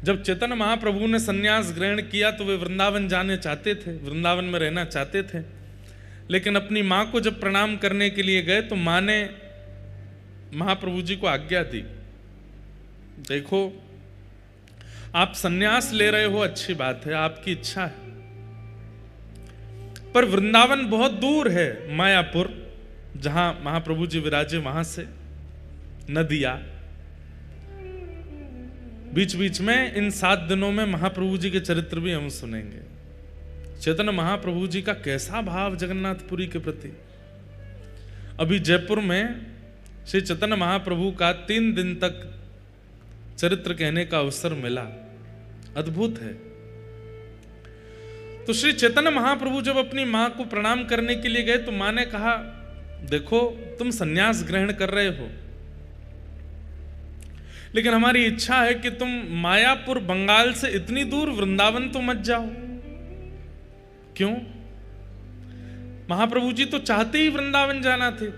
जब चैतन्य महाप्रभु ने संन्यास ग्रहण किया तो वे वृंदावन जाने चाहते थे, वृंदावन में रहना चाहते थे, लेकिन अपनी माँ को जब प्रणाम करने के लिए गए तो माँ ने महाप्रभु जी को आज्ञा दी, देखो आप संन्यास ले रहे हो, अच्छी बात है, आपकी इच्छा है, पर वृंदावन बहुत दूर है, मायापुर जहां महाप्रभु जी विराजे वहां से नदिया, बीच बीच में इन 7 दिनों में महाप्रभु जी के चरित्र भी हम सुनेंगे। चैतन्य महाप्रभु जी का कैसा भाव जगन्नाथपुरी के प्रति। अभी जयपुर में श्री चैतन्य महाप्रभु का 3 दिन तक चरित्र कहने का अवसर मिला, अद्भुत है। तो श्री चैतन्य महाप्रभु जब अपनी मां को प्रणाम करने के लिए गए तो मां ने कहा, देखो तुम संन्यास ग्रहण कर रहे हो, लेकिन हमारी इच्छा है कि तुम मायापुर बंगाल से इतनी दूर वृंदावन तो मत जाओ। क्यों? महाप्रभु जी तो चाहते ही वृंदावन जाना थे।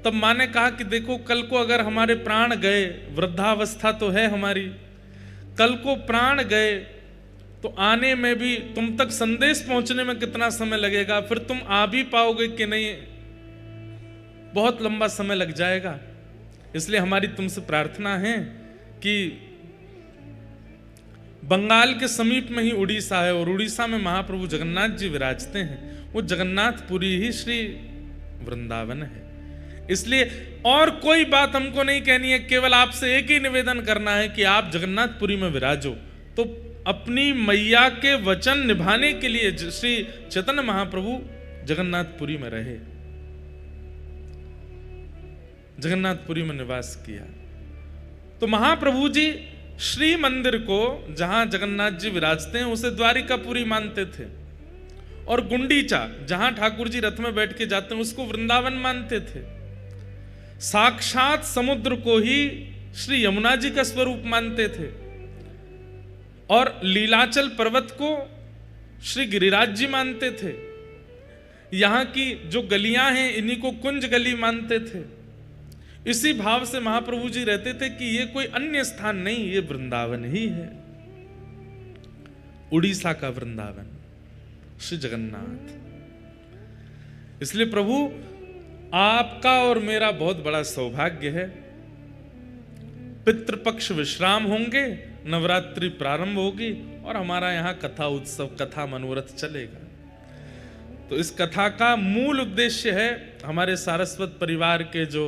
तब मां ने कहा कि देखो कल को अगर हमारे प्राण गए, वृद्धावस्था तो है हमारी, कल को प्राण गए तो आने में भी तुम तक संदेश पहुंचने में कितना समय लगेगा, फिर तुम आ भी पाओगे कि नहीं, बहुत लंबा समय लग जाएगा। इसलिए हमारी तुमसे प्रार्थना है कि बंगाल के समीप में ही उड़ीसा है और उड़ीसा में महाप्रभु जगन्नाथ जी विराजते हैं, वो जगन्नाथपुरी ही श्री वृंदावन है। इसलिए और कोई बात हमको नहीं कहनी है, केवल आपसे एक ही निवेदन करना है कि आप जगन्नाथपुरी में विराजो। तो अपनी मैया के वचन निभाने के लिए श्री चैतन्य महाप्रभु जगन्नाथपुरी में रहे, जगन्नाथपुरी में निवास किया। तो महाप्रभु जी श्री मंदिर को जहां जगन्नाथ जी विराजते हैं उसे द्वारिकापुरी मानते थे, और गुंडीचा जहां ठाकुर जी रथ में बैठ के जाते हैं उसको वृंदावन मानते थे। साक्षात समुद्र को ही श्री यमुना जी का स्वरूप मानते थे, और लीलाचल पर्वत को श्री गिरिराज जी मानते थे। यहां की जो गलियां हैं इन्हीं को कुंज गली मानते थे। इसी भाव से महाप्रभु जी रहते थे कि ये कोई अन्य स्थान नहीं, ये वृंदावन ही है, उड़ीसा का वृंदावन श्री जगन्नाथ। इसलिए प्रभु आपका और मेरा बहुत बड़ा सौभाग्य है, पितृपक्ष विश्राम होंगे, नवरात्रि प्रारंभ होगी और हमारा यहाँ कथा उत्सव, कथा मनोरथ चलेगा। तो इस कथा का मूल उद्देश्य है, हमारे सारस्वत परिवार के जो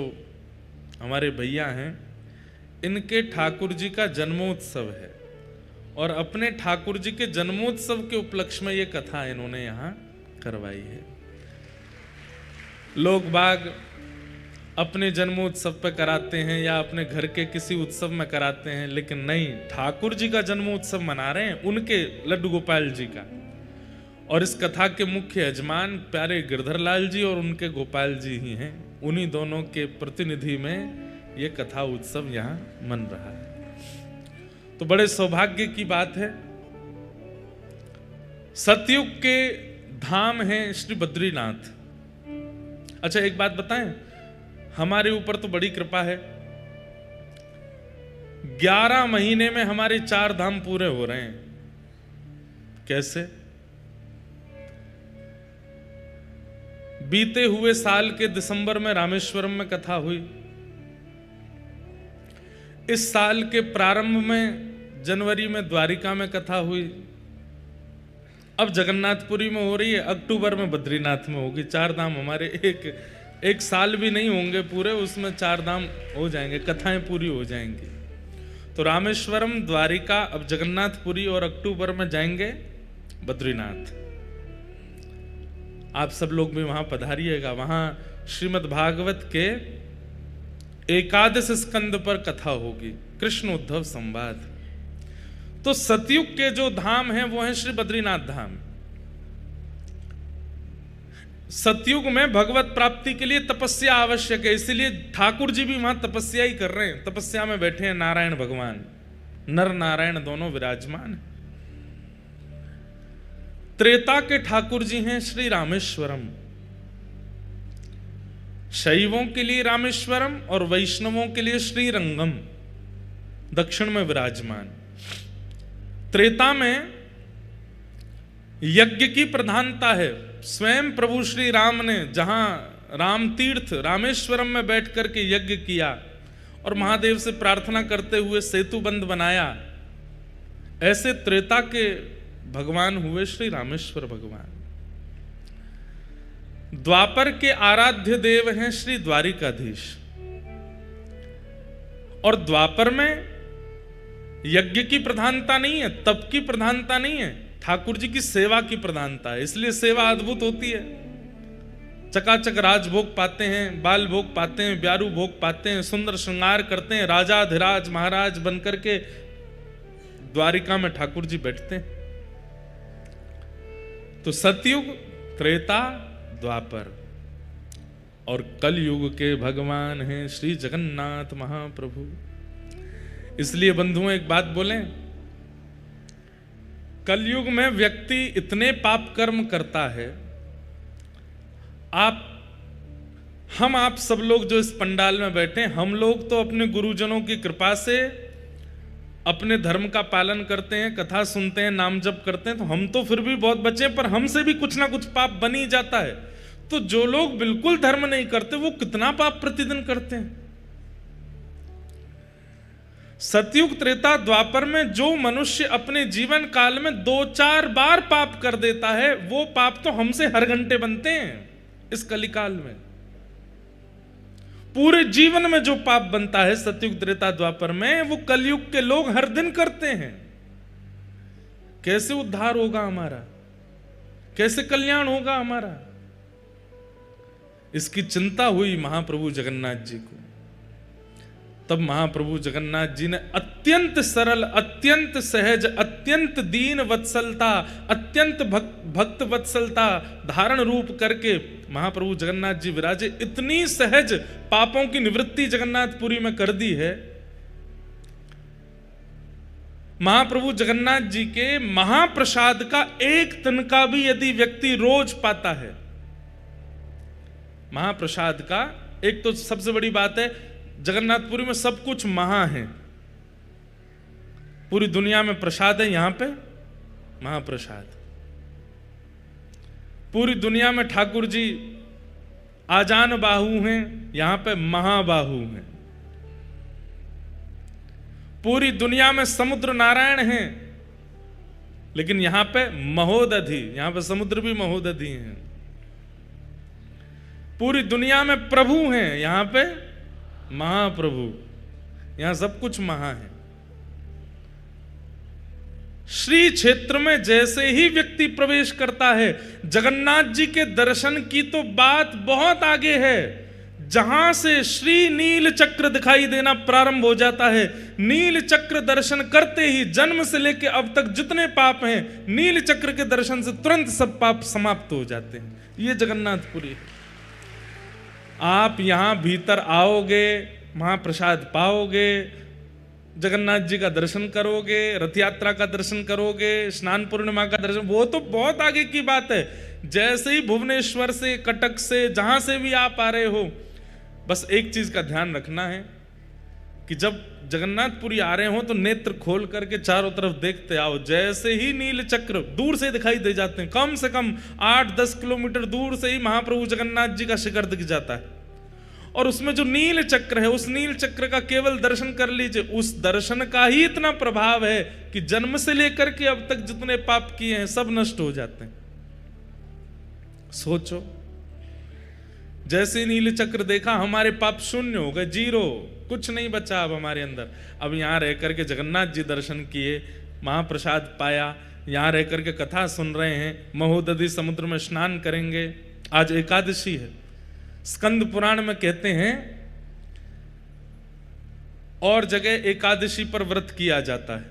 हमारे भैया हैं इनके ठाकुर जी का जन्मोत्सव है, और अपने ठाकुर जी के जन्मोत्सव के उपलक्ष्य में ये कथा इन्होंने यहाँ करवाई है। लोग बाग अपने जन्मोत्सव पे कराते हैं या अपने घर के किसी उत्सव में कराते हैं, लेकिन नहीं, ठाकुर जी का जन्मोत्सव मना रहे हैं, उनके लड्डू गोपाल जी का। और इस कथा के मुख्य यजमान प्यारे गिरधर लाल जी और उनके गोपाल जी ही हैं, उन्हीं दोनों के प्रतिनिधि में ये कथा उत्सव यहाँ मन रहा है। तो बड़े सौभाग्य की बात है। सतयुग के धाम हैं श्री बद्रीनाथ। अच्छा एक बात बताएं, हमारे ऊपर तो बड़ी कृपा है, 11 महीने में हमारे 4 धाम पूरे हो रहे हैं। कैसे? बीते हुए साल के दिसंबर में रामेश्वरम में कथा हुई, इस साल के प्रारंभ में जनवरी में द्वारिका में कथा हुई, अब जगन्नाथपुरी में हो रही है, अक्टूबर में बद्रीनाथ में होगी। 4 धाम हमारे एक साल भी नहीं होंगे पूरे, उसमें 4 धाम हो जाएंगे, कथाएं पूरी हो जाएंगी। तो रामेश्वरम, द्वारिका, अब जगन्नाथपुरी, और अक्टूबर में जाएंगे बद्रीनाथ। आप सब लोग भी वहां पधारिएगा। वहां श्रीमद् भागवत के 11 स्कंद पर कथा होगी, कृष्ण उद्धव संवाद। तो सतयुग के जो धाम हैं वो हैं श्री बद्रीनाथ धाम। सतयुग में भगवत प्राप्ति के लिए तपस्या आवश्यक है, इसीलिए ठाकुर जी भी वहां तपस्या ही कर रहे हैं। तपस्या में बैठे हैं नारायण भगवान, नर नारायण दोनों विराजमान हैं। त्रेता के ठाकुर जी हैं श्री रामेश्वरम। शैवों के लिए रामेश्वरम और वैष्णवों के लिए श्रीरंगम दक्षिण में विराजमान। त्रेता में यज्ञ की प्रधानता है। स्वयं प्रभु श्री राम ने जहां राम तीर्थ रामेश्वरम में बैठ करके यज्ञ किया और महादेव से प्रार्थना करते हुए सेतु बंध बनाया, ऐसे त्रेता के भगवान हुए श्री रामेश्वर भगवान। द्वापर के आराध्य देव हैं श्री द्वारिकाधीश। और द्वापर में यज्ञ की प्रधानता नहीं है, तप की प्रधानता नहीं है, ठाकुर जी की सेवा की प्रधानता है। इसलिए सेवा अद्भुत होती है। चकाचक राजभोग पाते हैं, बाल भोग पाते हैं, ब्यारू भोग पाते हैं, सुंदर श्रृंगार करते हैं, राजाधिराज महाराज बनकर के द्वारिका में ठाकुर जी बैठते हैं। तो सतयुग, त्रेता, द्वापर और कलयुग के भगवान हैं श्री जगन्नाथ महाप्रभु। इसलिए बंधुओं एक बात बोलें, कलयुग में व्यक्ति इतने पाप कर्म करता है। हम आप सब लोग जो इस पंडाल में बैठे, हम लोग तो अपने गुरुजनों की कृपा से अपने धर्म का पालन करते हैं, कथा सुनते हैं, नाम जप करते हैं, तो हम तो फिर भी बहुत बचे, पर हमसे भी कुछ ना कुछ पाप बन ही जाता है। तो जो लोग बिल्कुल धर्म नहीं करते वो कितना पाप प्रतिदिन करते हैं। सतयुग, त्रेता, द्वापर में जो मनुष्य अपने जीवन काल में 2-4 बार पाप कर देता है, वो पाप तो हमसे हर घंटे बनते हैं। इस कलिकाल में पूरे जीवन में जो पाप बनता है सतयुग, त्रेता, द्वापर में, वो कलयुग के लोग हर दिन करते हैं। कैसे उद्धार होगा हमारा, कैसे कल्याण होगा हमारा, इसकी चिंता हुई महाप्रभु जगन्नाथ जी को। तब महाप्रभु जगन्नाथ जी ने अत्यंत सरल, अत्यंत सहज, अत्यंत दीन वत्सलता, अत्यंत भक्त वत्सलता धारण रूप करके महाप्रभु जगन्नाथ जी विराजे। इतनी सहज पापों की निवृत्ति जगन्नाथपुरी में कर दी है। महाप्रभु जगन्नाथ जी के महाप्रसाद का एक तिनका भी यदि व्यक्ति रोज पाता है, महाप्रसाद का एक, तो सबसे बड़ी बात है जगन्नाथपुरी में सब कुछ महा है। पूरी दुनिया में प्रसाद है, यहां पे महाप्रसाद। पूरी दुनिया में ठाकुर जी आजान बाहु हैं, यहां पे महाबाहु हैं। पूरी दुनिया में समुद्र नारायण हैं, लेकिन यहां पे महोदधि, यहां पे समुद्र भी महोदधि हैं। पूरी दुनिया में प्रभु हैं, यहां पे महाप्रभु, यहां सब कुछ महा है। श्री क्षेत्र में जैसे ही व्यक्ति प्रवेश करता है, जगन्नाथ जी के दर्शन की तो बात बहुत आगे है। जहां से श्री नील चक्र दिखाई देना प्रारंभ हो जाता है, नील चक्र दर्शन करते ही जन्म से लेकर अब तक जितने पाप हैं, नील चक्र के दर्शन से तुरंत सब पाप समाप्त हो जाते हैं। ये जगन्नाथपुरी है। आप यहां भीतर आओगे, महाप्रसाद पाओगे, जगन्नाथ जी का दर्शन करोगे, रथ यात्रा का दर्शन करोगे, स्नान पूर्णिमा का दर्शन, वो तो बहुत आगे की बात है। जैसे ही भुवनेश्वर से, कटक से, जहां से भी आप आ रहे हो, बस एक चीज का ध्यान रखना है कि जब जगन्नाथपुरी आ रहे हो तो नेत्र खोल करके चारों तरफ देखते आओ। जैसे ही नील चक्र दूर से दिखाई दे जाते हैं, कम से कम 8-10 किलोमीटर दूर से ही महाप्रभु जगन्नाथ जी का शिखर दिख जाता है, और उसमें जो नील चक्र है, उस नील चक्र का केवल दर्शन कर लीजिए। उस दर्शन का ही इतना प्रभाव है कि जन्म से लेकर के अब तक जितने पाप किए हैं सब नष्ट हो जाते हैं। सोचो, जैसे नील चक्र देखा, हमारे पाप शून्य हो गए, 0, कुछ नहीं बचा अब हमारे अंदर। अब यहां रह करके जगन्नाथ जी दर्शन किए, महाप्रसाद पाया, यहां रह करके कथा सुन रहे हैं, महोदधि समुद्र में स्नान करेंगे। आज एकादशी है। स्कंद पुराण में कहते हैं और जगह एकादशी पर व्रत किया जाता है,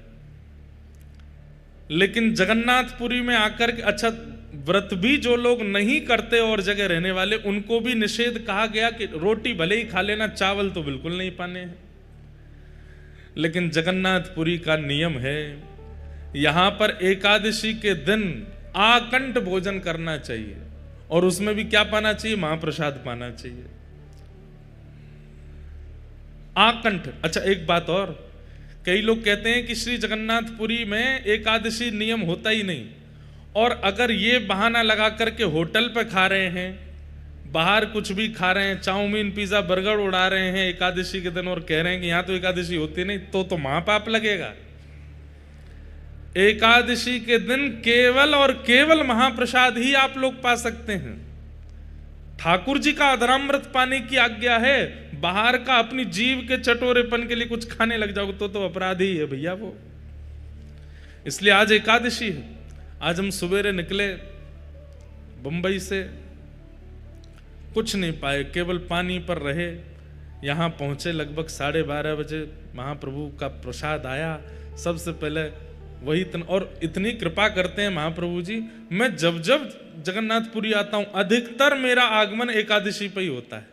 लेकिन जगन्नाथपुरी में आकर के, अच्छा व्रत भी जो लोग नहीं करते और जगह रहने वाले, उनको भी निषेध कहा गया कि रोटी भले ही खा लेना, चावल तो बिल्कुल नहीं पाने हैं। लेकिन जगन्नाथपुरी का नियम है, यहां पर एकादशी के दिन आकंठ भोजन करना चाहिए, और उसमें भी क्या पाना चाहिए? महाप्रसाद पाना चाहिए, आकंठ। अच्छा एक बात और, कई लोग कहते हैं कि श्री जगन्नाथपुरी में एकादशी नियम होता ही नहीं, और अगर ये बहाना लगा करके होटल पे खा रहे हैं, बाहर कुछ भी खा रहे हैं, चाउमीन पिज्जा बर्गर उड़ा रहे हैं एकादशी के दिन और कह रहे हैं कि यहाँ तो एकादशी होती नहीं, तो महापाप लगेगा। एकादशी के दिन केवल और केवल महाप्रसाद ही आप लोग पा सकते हैं। ठाकुर जी का अधरामृत पाने की आज्ञा है, बाहर का अपनी जीव के चटोरेपन के लिए कुछ खाने लग जाओ तो अपराधी है भैया वो। इसलिए आज एकादशी है। आज हम सवेरे निकले बंबई से, कुछ नहीं पाए, केवल पानी पर रहे। यहाँ पहुंचे लगभग 12:30 बजे, महाप्रभु का प्रसाद आया। सबसे पहले वही और इतनी कृपा करते हैं महाप्रभु जी, मैं जब जब जगन्नाथपुरी आता हूं अधिकतर मेरा आगमन एकादशी पर ही होता है,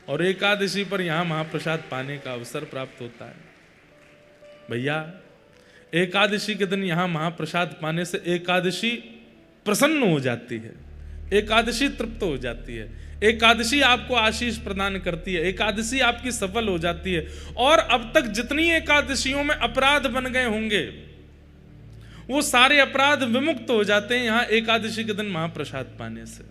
और एकादशी पर यहाँ महाप्रसाद पाने का अवसर प्राप्त होता है। भैया एकादशी के दिन यहाँ महाप्रसाद पाने से एकादशी प्रसन्न हो जाती है, एकादशी तृप्त हो जाती है, एकादशी आपको आशीष प्रदान करती है, एकादशी आपकी सफल हो जाती है। और अब तक जितनी एकादशियों में अपराध बन गए होंगे वो सारे अपराध विमुक्त हो जाते हैं यहाँ एकादशी के दिन महाप्रसाद पाने से।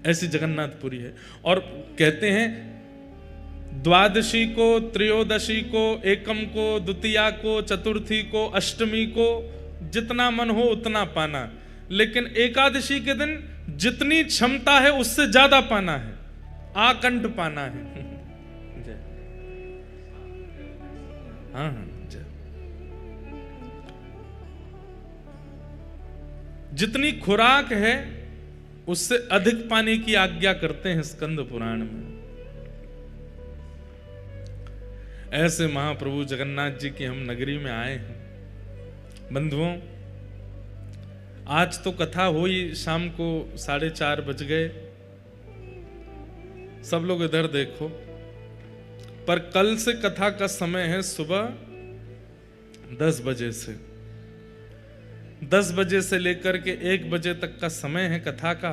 ऐसी जगन्नाथपुरी है। और कहते हैं द्वादशी को, त्रयोदशी को, एकम को, द्वितीया को, चतुर्थी को, अष्टमी को जितना मन हो उतना पाना, लेकिन एकादशी के दिन जितनी क्षमता है उससे ज्यादा पाना है, आकंठ पाना है। हाँ हाँ, जितनी खुराक है उससे अधिक पाने की आज्ञा करते हैं स्कंद पुराण में। ऐसे महाप्रभु जगन्नाथ जी की हम नगरी में आए हैं। बंधुओं, आज तो कथा हुई, शाम को 4:30 बज गए, सब लोग इधर देखो, पर कल से कथा का समय है सुबह 10 बजे से। 10 बजे से लेकर के 1 बजे तक का समय है कथा का।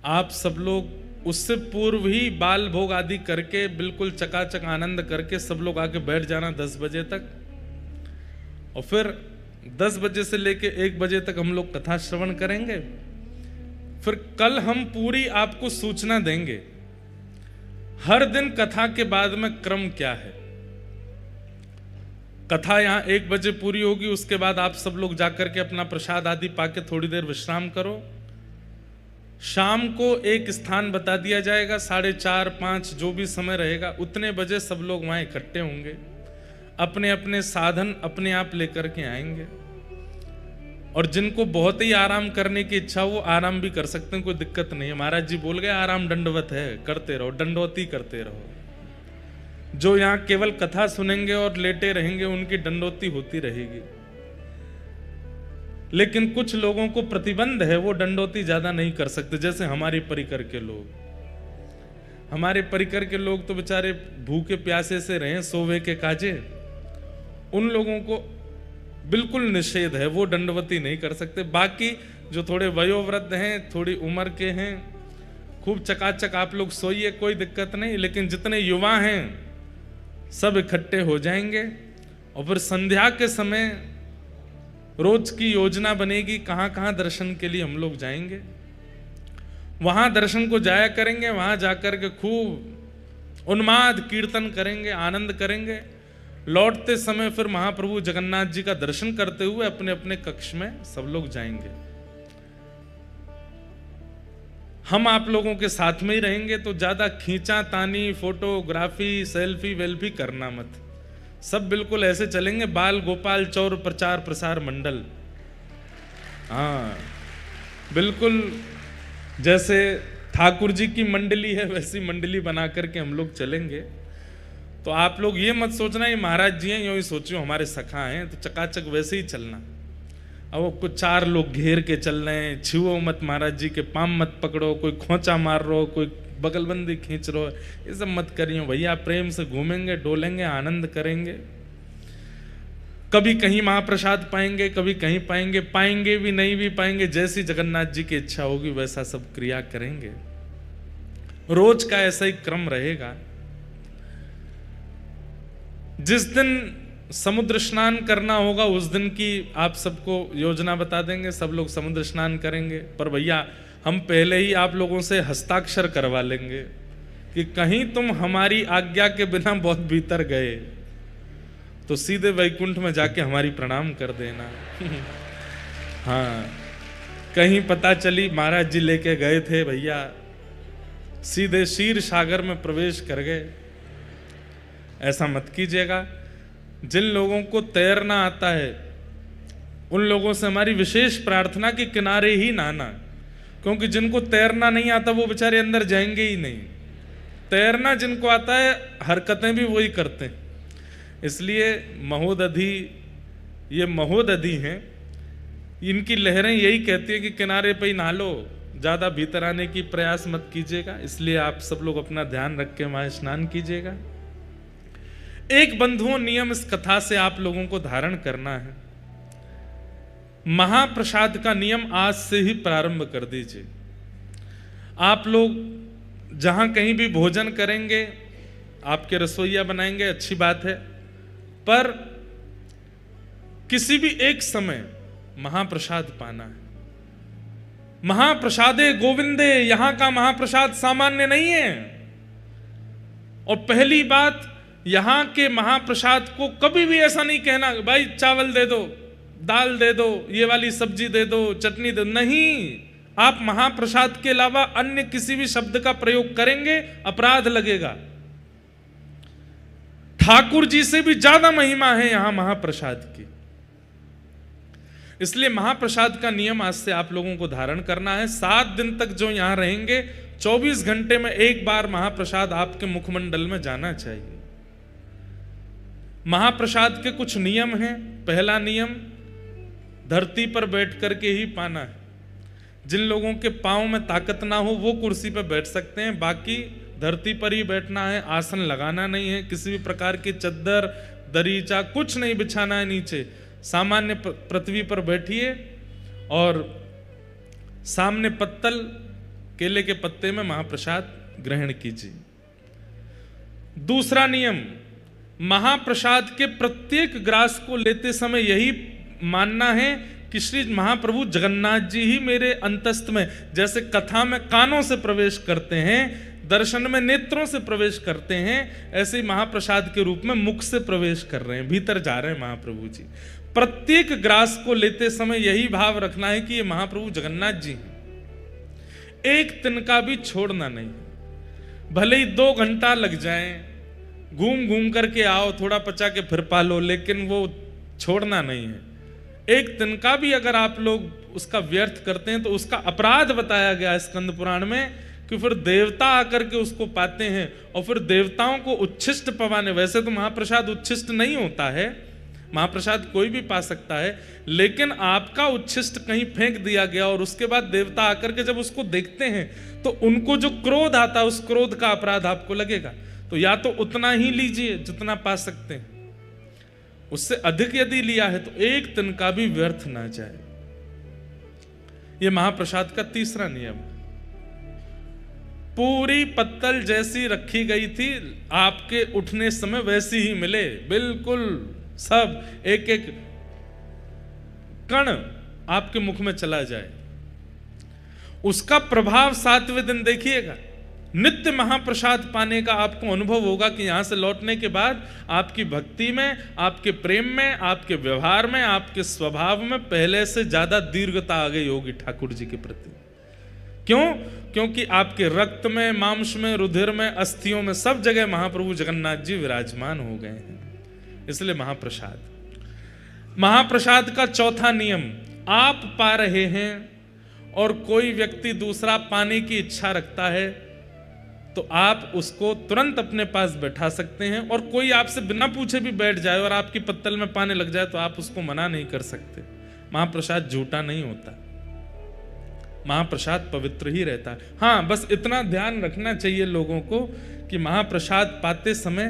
आप सब लोग उससे पूर्व ही बाल भोग आदि करके बिल्कुल चकाचक आनंद करके सब लोग आके बैठ जाना 10 बजे तक, और फिर 10 बजे से लेके 1 बजे तक हम लोग कथा श्रवण करेंगे। फिर कल हम पूरी आपको सूचना देंगे हर दिन कथा के बाद में क्रम क्या है। कथा यहाँ 1 बजे पूरी होगी, उसके बाद आप सब लोग जाकर के अपना प्रसाद आदि पाके थोड़ी देर विश्राम करो। शाम को एक स्थान बता दिया जाएगा, 4:30 5 जो भी समय रहेगा उतने बजे सब लोग वहां इकट्ठे होंगे, अपने अपने साधन अपने आप लेकर के आएंगे। और जिनको बहुत ही आराम करने की इच्छा वो आराम भी कर सकते हैं, कोई दिक्कत नहीं है। महाराज जी बोल गए आराम दंडवत है, करते रहो, दंडवती करते रहो। जो यहाँ केवल कथा सुनेंगे और लेटे रहेंगे उनकी दंडोती होती रहेगी, लेकिन कुछ लोगों को प्रतिबंध है, वो दंडोती ज्यादा नहीं कर सकते। जैसे हमारे परिकर के लोग, हमारे परिकर के लोग तो बेचारे भूखे प्यासे से रहे, सोवे के काजे, उन लोगों को बिल्कुल निषेध है, वो दंडवती नहीं कर सकते। बाकी जो थोड़े वयोवृद्ध हैं, थोड़ी उम्र के हैं, खूब चकाचक आप लोग सोइए, कोई दिक्कत नहीं। लेकिन जितने युवा हैं सब इकट्ठे हो जाएंगे, और फिर संध्या के समय रोज की योजना बनेगी कहाँ कहाँ दर्शन के लिए हम लोग जाएंगे। वहां दर्शन को जाया करेंगे, वहां जाकर के खूब उन्माद कीर्तन करेंगे, आनंद करेंगे। लौटते समय फिर महाप्रभु जगन्नाथ जी का दर्शन करते हुए अपने अपने कक्ष में सब लोग जाएंगे। हम आप लोगों के साथ में ही रहेंगे, तो ज्यादा खींचा तानी, फोटोग्राफी, सेल्फी वेल्फी करना मत। सब बिल्कुल ऐसे चलेंगे, बाल गोपाल चौर प्रचार प्रसार मंडल, हाँ बिल्कुल जैसे ठाकुर जी की मंडली है वैसी मंडली बना करके हम लोग चलेंगे। तो आप लोग ये मत सोचना ये महाराज जी हैं, यूं ही सोचो हमारे सखा हैं, तो चकाचक वैसे ही चलना। अब वो कुछ 4 लोग घेर के चल रहे हैं, छुओ मत महाराज जी के, पाम मत पकड़ो, कोई खोंचा मार रहो, कोई बगलबंदी खींच रहो, ये सब मत करिए भैया। प्रेम से घूमेंगे, डोलेंगे, आनंद करेंगे। कभी कहीं महाप्रसाद पाएंगे, कभी कहीं पाएंगे, पाएंगे भी नहीं भी पाएंगे, जैसी जगन्नाथ जी की इच्छा होगी वैसा सब क्रिया करेंगे। रोज का ऐसा ही क्रम रहेगा। जिस दिन समुद्र स्नान करना होगा उस दिन की आप सबको योजना बता देंगे, सब लोग समुद्र स्नान करेंगे। पर भैया हम पहले ही आप लोगों से हस्ताक्षर करवा लेंगे कि कहीं तुम हमारी आज्ञा के बिना बहुत भीतर गए तो सीधे वैकुंठ में जाके हमारी प्रणाम कर देना। हाँ, कहीं पता चली महाराज जी लेके गए थे भैया, सीधे क्षीर सागर में प्रवेश कर गए, ऐसा मत कीजिएगा। जिन लोगों को तैरना आता है उन लोगों से हमारी विशेष प्रार्थना कि किनारे ही नहाना, क्योंकि जिनको तैरना नहीं आता वो बेचारे अंदर जाएंगे ही नहीं। तैरना जिनको आता है हरकतें भी वही करते हैं। इसलिए महोदधि, ये महोदधि हैं, इनकी लहरें यही कहती हैं कि किनारे पे ही नहा लो, ज़्यादा भीतर आने की प्रयास मत कीजिएगा। इसलिए आप सब लोग अपना ध्यान रख के वहाँ स्नान कीजिएगा। एक बंधुओं नियम इस कथा से आप लोगों को धारण करना है। महाप्रसाद का नियम आज से ही प्रारंभ कर दीजिए। आप लोग जहां कहीं भी भोजन करेंगे, आपके रसोइया बनाएंगे, अच्छी बात है, पर किसी भी एक समय महाप्रसाद पाना है। महाप्रसादे गोविंदे, यहां का महाप्रसाद सामान्य नहीं है। और पहली बात, यहां के महाप्रसाद को कभी भी ऐसा नहीं कहना भाई चावल दे दो, दाल दे दो, ये वाली सब्जी दे दो, चटनी दे दो, नहीं। आप महाप्रसाद के अलावा अन्य किसी भी शब्द का प्रयोग करेंगे अपराध लगेगा। ठाकुर जी से भी ज्यादा महिमा है यहां महाप्रसाद की। इसलिए महाप्रसाद का नियम आज से आप लोगों को धारण करना है। 7 दिन तक जो यहां रहेंगे 24 घंटे में एक बार महाप्रसाद आपके मुखमंडल में जाना चाहिए। महाप्रसाद के कुछ नियम हैं। पहला नियम, धरती पर बैठ करके ही पाना है। जिन लोगों के पांव में ताकत ना हो वो कुर्सी पर बैठ सकते हैं, बाकी धरती पर ही बैठना है। आसन लगाना नहीं है, किसी भी प्रकार की चद्दर दरीचा कुछ नहीं बिछाना है नीचे। सामान्य पृथ्वी पर बैठिए और सामने पत्तल केले के पत्ते में महाप्रसाद ग्रहण कीजिए। दूसरा नियम, महाप्रसाद के प्रत्येक ग्रास को लेते समय यही मानना है कि श्री महाप्रभु जगन्नाथ जी ही मेरे अंतस्थ में, जैसे कथा में कानों से प्रवेश करते हैं, दर्शन में नेत्रों से प्रवेश करते हैं, ऐसे ही महाप्रसाद के रूप में मुख से प्रवेश कर रहे हैं, भीतर जा रहे हैं महाप्रभु जी। प्रत्येक ग्रास को लेते समय यही भाव रखना है कि ये महाप्रभु जगन्नाथ जी हैं। एक तिनका भी छोड़ना नहीं। भले ही 2 घंटा लग जाए, घूम घूम करके आओ, थोड़ा पचा के फिर पालो, लेकिन वो छोड़ना नहीं है। एक तिनका भी अगर आप लोग उसका व्यर्थ करते हैं तो उसका अपराध बताया गया स्कंद पुराण में कि फिर देवता आकर के उसको पाते हैं और फिर देवताओं को उच्छिष्ट पवाने। वैसे तो महाप्रसाद उच्छिष्ट नहीं होता है, महाप्रसाद कोई भी पा सकता है, लेकिन आपका उच्छिष्ट कहीं फेंक दिया गया और उसके बाद देवता आकर के जब उसको देखते हैं तो उनको जो क्रोध आता है उस क्रोध का अपराध आपको लगेगा। तो या तो उतना ही लीजिए जितना पा सकते हैं, उससे अधिक यदि लिया है तो एक तिनका भी व्यर्थ ना जाए। यह महाप्रसाद का तीसरा नियम। पूरी पत्तल जैसी रखी गई थी आपके उठने समय वैसी ही मिले, बिल्कुल सब एक एक कण आपके मुख में चला जाए। उसका प्रभाव 7वें दिन देखिएगा। नित्य महाप्रसाद पाने का आपको अनुभव होगा कि यहां से लौटने के बाद आपकी भक्ति में, आपके प्रेम में, आपके व्यवहार में, आपके स्वभाव में पहले से ज्यादा दीर्घता आ गई होगी ठाकुर जी के प्रति। क्यों? क्योंकि आपके रक्त में, मांस में, रुधिर में, अस्थियों में, सब जगह महाप्रभु जगन्नाथ जी विराजमान हो गए हैं। इसलिए महाप्रसाद। महाप्रसाद का चौथा नियम, आप पा रहे हैं और कोई व्यक्ति दूसरा पाने की इच्छा रखता है तो आप उसको तुरंत अपने पास बैठा सकते हैं, और कोई आपसे बिना पूछे भी बैठ जाए और आपकी पत्तल में पाने लग जाए तो आप उसको मना नहीं कर सकते। महाप्रसाद झूठा नहीं होता, महाप्रसाद पवित्र ही रहता है। हाँ, बस इतना ध्यान रखना चाहिए लोगों को कि महाप्रसाद पाते समय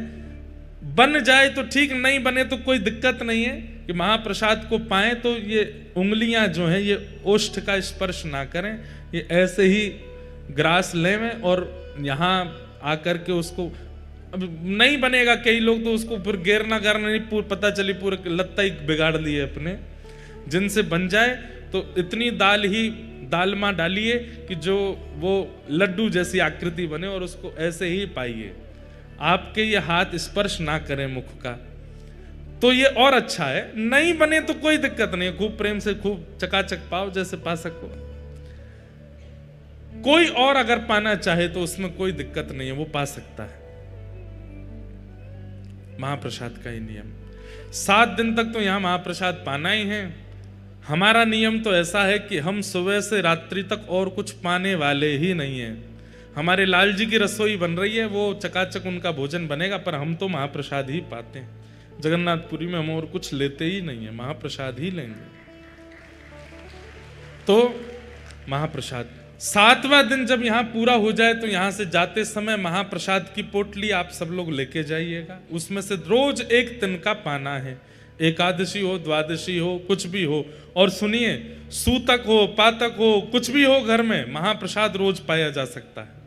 बन जाए तो ठीक, नहीं बने तो कोई दिक्कत नहीं है कि महाप्रसाद को पाएं तो ये उंगलियां जो हैं ये ओष्ठ का स्पर्श ना करें, ये ऐसे ही ग्रास लें और यहाँ आकर के उसको अब नहीं बनेगा, कई लोग तो उसको फिर गेरना गारना नहीं, पता चली पूरे लत्ता ही बिगाड़ लिए अपने। जिनसे बन जाए तो इतनी दाल माँ डालिए कि जो वो लड्डू जैसी आकृति बने और उसको ऐसे ही पाइए। आपके ये हाथ स्पर्श ना करें मुख का, तो ये और अच्छा है। नहीं बने तो कोई दिक्कत नहीं, खूब प्रेम से खूब चकाचक पाओ जैसे पा सको। कोई और अगर पाना चाहे तो उसमें कोई दिक्कत नहीं है, वो पा सकता है। महाप्रसाद का ही नियम, 7 दिन तक तो यहां महाप्रसाद पाना ही है। हमारा नियम तो ऐसा है कि हम सुबह से रात्रि तक और कुछ पाने वाले ही नहीं है। हमारे लाल जी की रसोई बन रही है, वो चकाचक उनका भोजन बनेगा, पर हम तो महाप्रसाद ही पाते हैं। जगन्नाथपुरी में हम और कुछ लेते ही नहीं है, महाप्रसाद ही लेंगे। तो महाप्रसाद 7वां दिन जब यहाँ पूरा हो जाए तो यहाँ से जाते समय महाप्रसाद की पोटली आप सब लोग लेके जाइएगा। उसमें से रोज एक तिनका पाना है, एकादशी हो, द्वादशी हो, कुछ भी हो। और सुनिए, सूतक हो, पातक हो, कुछ भी हो, घर में महाप्रसाद रोज पाया जा सकता है।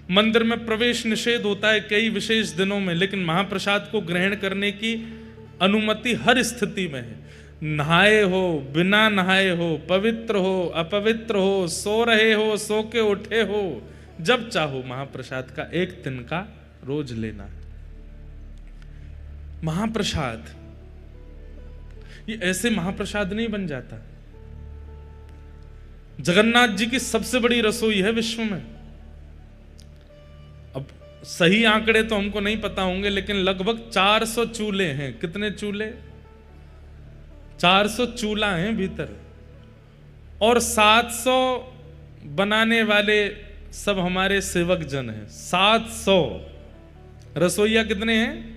मंदिर में प्रवेश निषेध होता है कई विशेष दिनों में, लेकिन महाप्रसाद को ग्रहण करने की अनुमति हर स्थिति में है। नहाए हो, बिना नहाए हो, पवित्र हो, अपवित्र हो, सो रहे हो, सो के उठे हो, जब चाहो महाप्रसाद का एक तिनका रोज लेना है। महाप्रसाद ये ऐसे महाप्रसाद नहीं बन जाता। जगन्नाथ जी की सबसे बड़ी रसोई है विश्व में। अब सही आंकड़े तो हमको नहीं पता होंगे, लेकिन लगभग 400 चूल्हे हैं। कितने चूल्हे? 400 चूल्हा हैं भीतर, और 700 बनाने वाले सब हमारे सेवक जन हैं। 700 रसोईया कितने हैं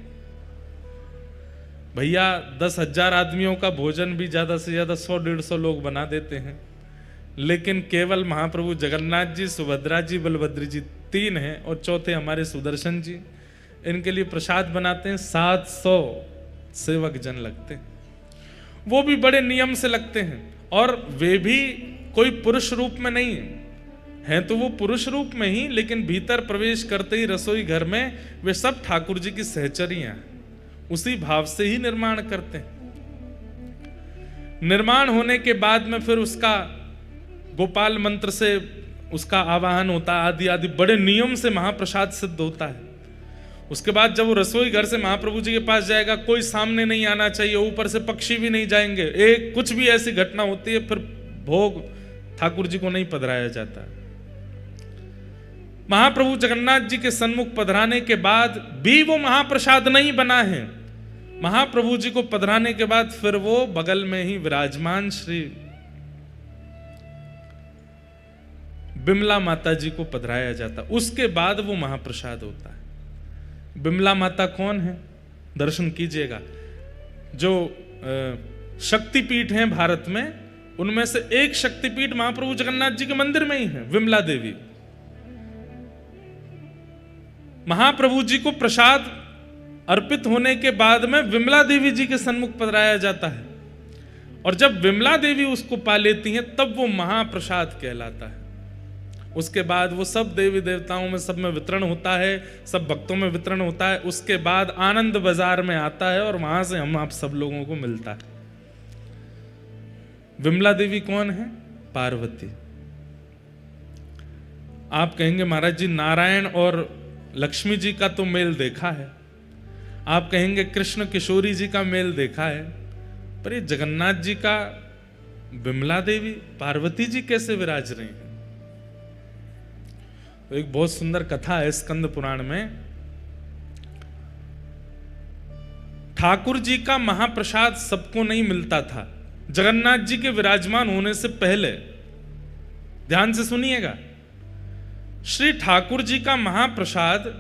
भैया? 10,000 आदमियों का भोजन भी ज्यादा से ज्यादा 100-150 लोग बना देते हैं, लेकिन केवल महाप्रभु जगन्नाथ जी, सुभद्रा जी, बलभद्र जी 3 हैं, और चौथे हमारे सुदर्शन जी। इनके लिए प्रसाद बनाते हैं। 700 सेवक जन लगते हैं, वो भी बड़े नियम से लगते हैं। और वे भी कोई पुरुष रूप में नहीं हैं, तो वो पुरुष रूप में ही, लेकिन भीतर प्रवेश करते ही रसोई घर में वे सब ठाकुर जी की सहचरियां हैं। उसी भाव से ही निर्माण करते हैं। निर्माण होने के बाद में फिर उसका गोपाल मंत्र से उसका आवाहन होता है, आदि आदि बड़े नियम से महाप्रसाद सिद्ध होता है। उसके बाद जब वो रसोई घर से महाप्रभु जी के पास जाएगा, कोई सामने नहीं आना चाहिए, ऊपर से पक्षी भी नहीं जाएंगे। एक कुछ भी ऐसी घटना होती है, फिर भोग ठाकुर जी को नहीं पधराया जाता। महाप्रभु जगन्नाथ जी के सन्मुख पधराने के बाद भी वो महाप्रसाद नहीं बना है। महाप्रभु जी को पधराने के बाद फिर वो बगल में ही विराजमान श्री बिमला माता जी को पधराया जाता, उसके बाद वो महाप्रसाद होता है। बिमला माता कौन है? दर्शन कीजिएगा। जो शक्तिपीठ हैं भारत में, उनमें से एक शक्तिपीठ महाप्रभु जगन्नाथ जी के मंदिर में ही है, विमला देवी। महाप्रभु जी को प्रसाद अर्पित होने के बाद में विमला देवी जी के सन्मुख पधराया जाता है, और जब विमला देवी उसको पा लेती हैं तब वो महाप्रसाद कहलाता है। उसके बाद वो सब देवी देवताओं में, सब में वितरण होता है, सब भक्तों में वितरण होता है। उसके बाद आनंद बाजार में आता है और वहां से हम आप सब लोगों को मिलता है। विमला देवी कौन है? पार्वती। आप कहेंगे महाराज जी नारायण और लक्ष्मी जी का तो मेल देखा है, आप कहेंगे कृष्ण किशोरी जी का मेल देखा है, पर ये जगन्नाथ जी का विमला देवी पार्वती जी कैसे विराज रही हैं? तो एक बहुत सुंदर कथा है स्कंद पुराण में। ठाकुर जी का महाप्रसाद सबको नहीं मिलता था जगन्नाथ जी के विराजमान होने से पहले। ध्यान से सुनिएगा, श्री ठाकुर जी का महाप्रसाद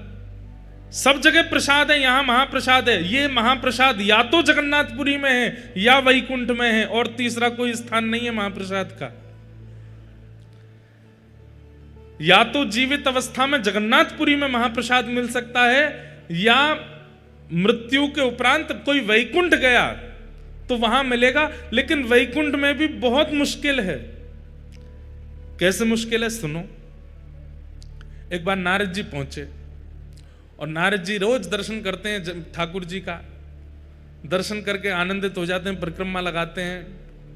सब जगह प्रसाद है, यहां महाप्रसाद है। ये महाप्रसाद या तो जगन्नाथपुरी में है या वैकुंठ में है, और तीसरा कोई स्थान नहीं है महाप्रसाद का। या तो जीवित अवस्था में जगन्नाथपुरी में महाप्रसाद मिल सकता है, या मृत्यु के उपरांत कोई वैकुंठ गया तो वहां मिलेगा, लेकिन वैकुंठ में भी बहुत मुश्किल है। कैसे मुश्किल है सुनो। एक बार नारद जी पहुंचे और नारद जी रोज दर्शन करते हैं ठाकुर जी का, दर्शन करके आनंदित हो जाते हैं, परिक्रमा लगाते हैं।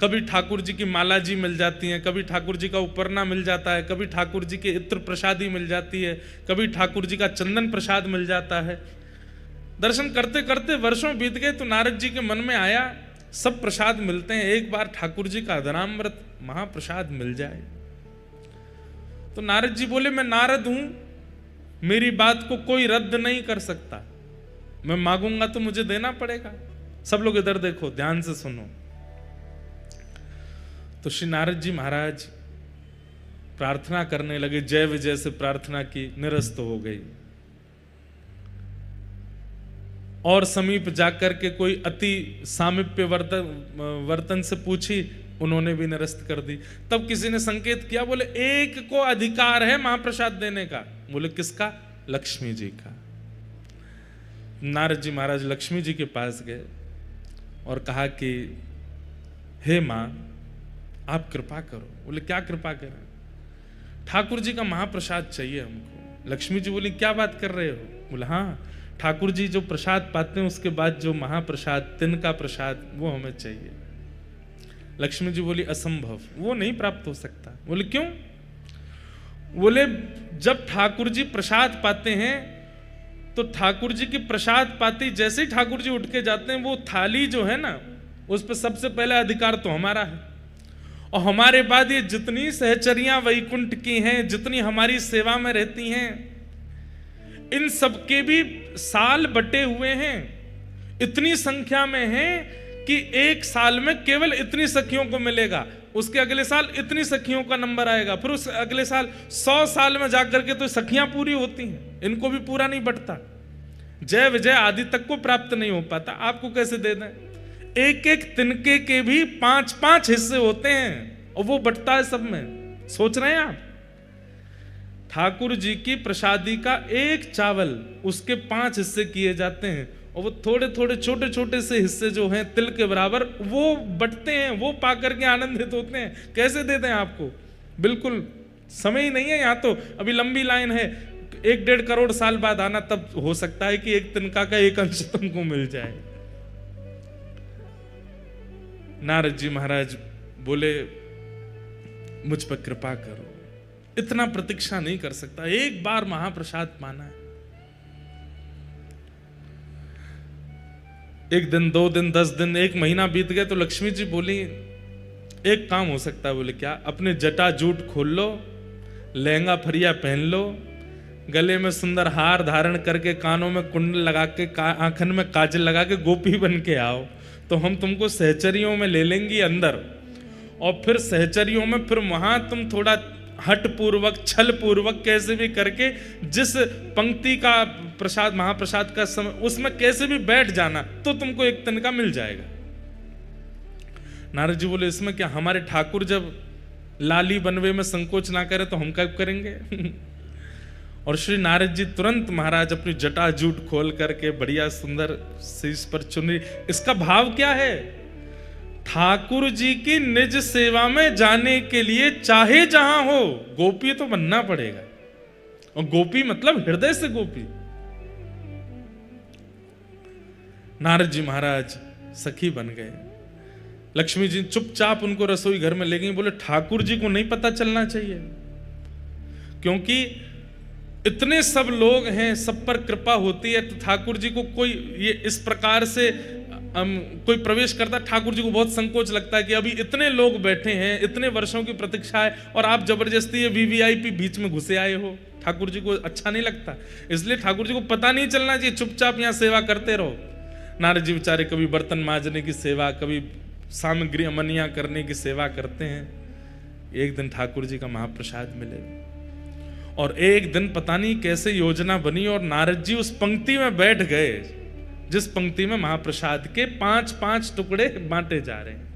कभी ठाकुर जी की माला जी मिल जाती है, कभी ठाकुर जी का उपरना मिल जाता है, कभी ठाकुर जी के इत्र प्रसादी मिल जाती है, कभी ठाकुर जी का चंदन प्रसाद मिल जाता है। दर्शन करते करते वर्षों बीत गए तो नारद जी के मन में आया सब प्रसाद मिलते हैं, एक बार ठाकुर जी का अदनामृत महाप्रसाद मिल जाए। तो नारद जी बोले मैं नारद हूं, मेरी बात को कोई रद्द नहीं कर सकता, मैं मांगूंगा तो मुझे देना पड़ेगा। सब लोग इधर देखो, ध्यान से सुनो। तो श्री नारद जी महाराज प्रार्थना करने लगे, जय विजय से प्रार्थना की, निरस्त हो गई। और समीप जाकर के कोई अति सामीप्य वर्तन से पूछी, उन्होंने भी निरस्त कर दी। तब किसी ने संकेत किया, बोले एक को अधिकार है महाप्रसाद देने का। बोले किसका? लक्ष्मी जी का। नारद जी महाराज लक्ष्मी जी के पास गए और कहा कि हे मां आप कृपा करो। बोले क्या कृपा करें? ठाकुर जी का महाप्रसाद चाहिए हमको। लक्ष्मी जी बोली क्या बात कर रहे हो? बोले हाँ, ठाकुर जी जो प्रसाद पाते हैं उसके बाद जो महाप्रसाद, तिनका प्रसाद, वो हमें चाहिए। लक्ष्मी जी बोली असंभव, वो नहीं प्राप्त हो सकता। बोले क्यों? बोले जब ठाकुर जी प्रसाद पाते हैं तो ठाकुर जी की प्रसाद पाती जैसे ही ठाकुर जी उठ के जाते हैं, वो थाली जो है ना, उस पर सबसे पहले अधिकार तो हमारा है। और हमारे बाद ये जितनी सहचरियां वैकुंठ की हैं, जितनी हमारी सेवा में रहती हैं, इन सबके भी साल बटे हुए हैं, इतनी संख्या में हैं कि एक साल में केवल इतनी सखियों को मिलेगा, उसके अगले साल इतनी सखियों का नंबर आएगा, फिर उस अगले साल 100 साल में जाकर के तो सखियां पूरी होती हैं, इनको भी पूरा नहीं बटता। जय विजय आदि तक को प्राप्त नहीं हो पाता, आपको कैसे दे दें? एक एक तिनके के भी 5-5 हिस्से होते हैं और वो बटता है सब में। सोच रहे हैं आप? ठाकुर जी की प्रसादी का एक चावल, उसके 5 हिस्से किए जाते हैं और वो थोड़े थोड़े छोटे छोटे से हिस्से जो हैं तिल के बराबर, वो बटते हैं, वो पाकर के आनंदित होते हैं। कैसे दे दें आपको? बिल्कुल समय ही नहीं है। यहाँ तो अभी लंबी लाइन है, 1-1.5 करोड़ साल बाद आना, तब हो सकता है कि एक तिनका का एक अंश तुमको मिल जाए। नारद जी महाराज बोले मुझ पर कृपा करो, इतना प्रतीक्षा नहीं कर सकता, एक बार महाप्रसाद पाना है। 1 दिन, 2 दिन, 10 दिन, 1 महीना बीत गए तो लक्ष्मी जी बोली एक काम हो सकता है। बोले क्या? अपने जटा जूट खोल लो, लहंगा फरिया पहन लो, गले में सुंदर हार धारण करके, कानों में कुंडल लगा के, आंखन में काजल लगा के गोपी बन के आओ, तो हम तुमको सहचरियों में ले लेंगी अंदर, और फिर सहचरियों में फिर वहां तुम थोड़ा हट पूर्वक, छल पूर्वक, कैसे भी करके जिस पंक्ति का प्रसाद, महाप्रसाद का समय, उसमें कैसे भी बैठ जाना तो तुमको एक तिनका मिल जाएगा। नारद जी बोले इसमें क्या? हमारे ठाकुर जब लाली बनवे में संकोच ना करे तो हम क्या करेंगे? और श्री नारद जी तुरंत महाराज अपनी जटा जूट खोल करके बढ़िया सुंदर शीश पर चुनरी। इसका भाव क्या है? ठाकुर जी की निज सेवा में जाने के लिए चाहे जहां हो, गोपी तो बनना पड़ेगा। और गोपी मतलब हृदय से गोपी। नारद जी महाराज सखी बन गए। लक्ष्मी जी चुपचाप उनको रसोई घर में ले गई। बोले ठाकुर जी को नहीं पता चलना चाहिए, क्योंकि इतने सब लोग हैं, सब पर कृपा होती है, तो ठाकुर जी को कोई ये इस प्रकार से कोई प्रवेश करता, ठाकुर जी को बहुत संकोच लगता है कि अभी इतने लोग बैठे हैं, इतने वर्षों की प्रतीक्षा है, और आप जबरदस्ती वीवीआईपी बीच में घुसे आए हो। ठाकुर जी को अच्छा नहीं लगता, इसलिए ठाकुर जी को पता नहीं चलना चाहिए, चुपचाप यहाँ सेवा करते रहो। नारद जी बेचारे कभी बर्तन मांजने की सेवा, कभी सामग्री अमनिया करने की सेवा करते हैं। एक दिन ठाकुर जी का महाप्रसाद मिलेगा, और एक दिन पता नहीं कैसे योजना बनी और नारद जी उस पंक्ति में बैठ गए जिस पंक्ति में महाप्रसाद के 5-5 टुकड़े बांटे जा रहे हैं।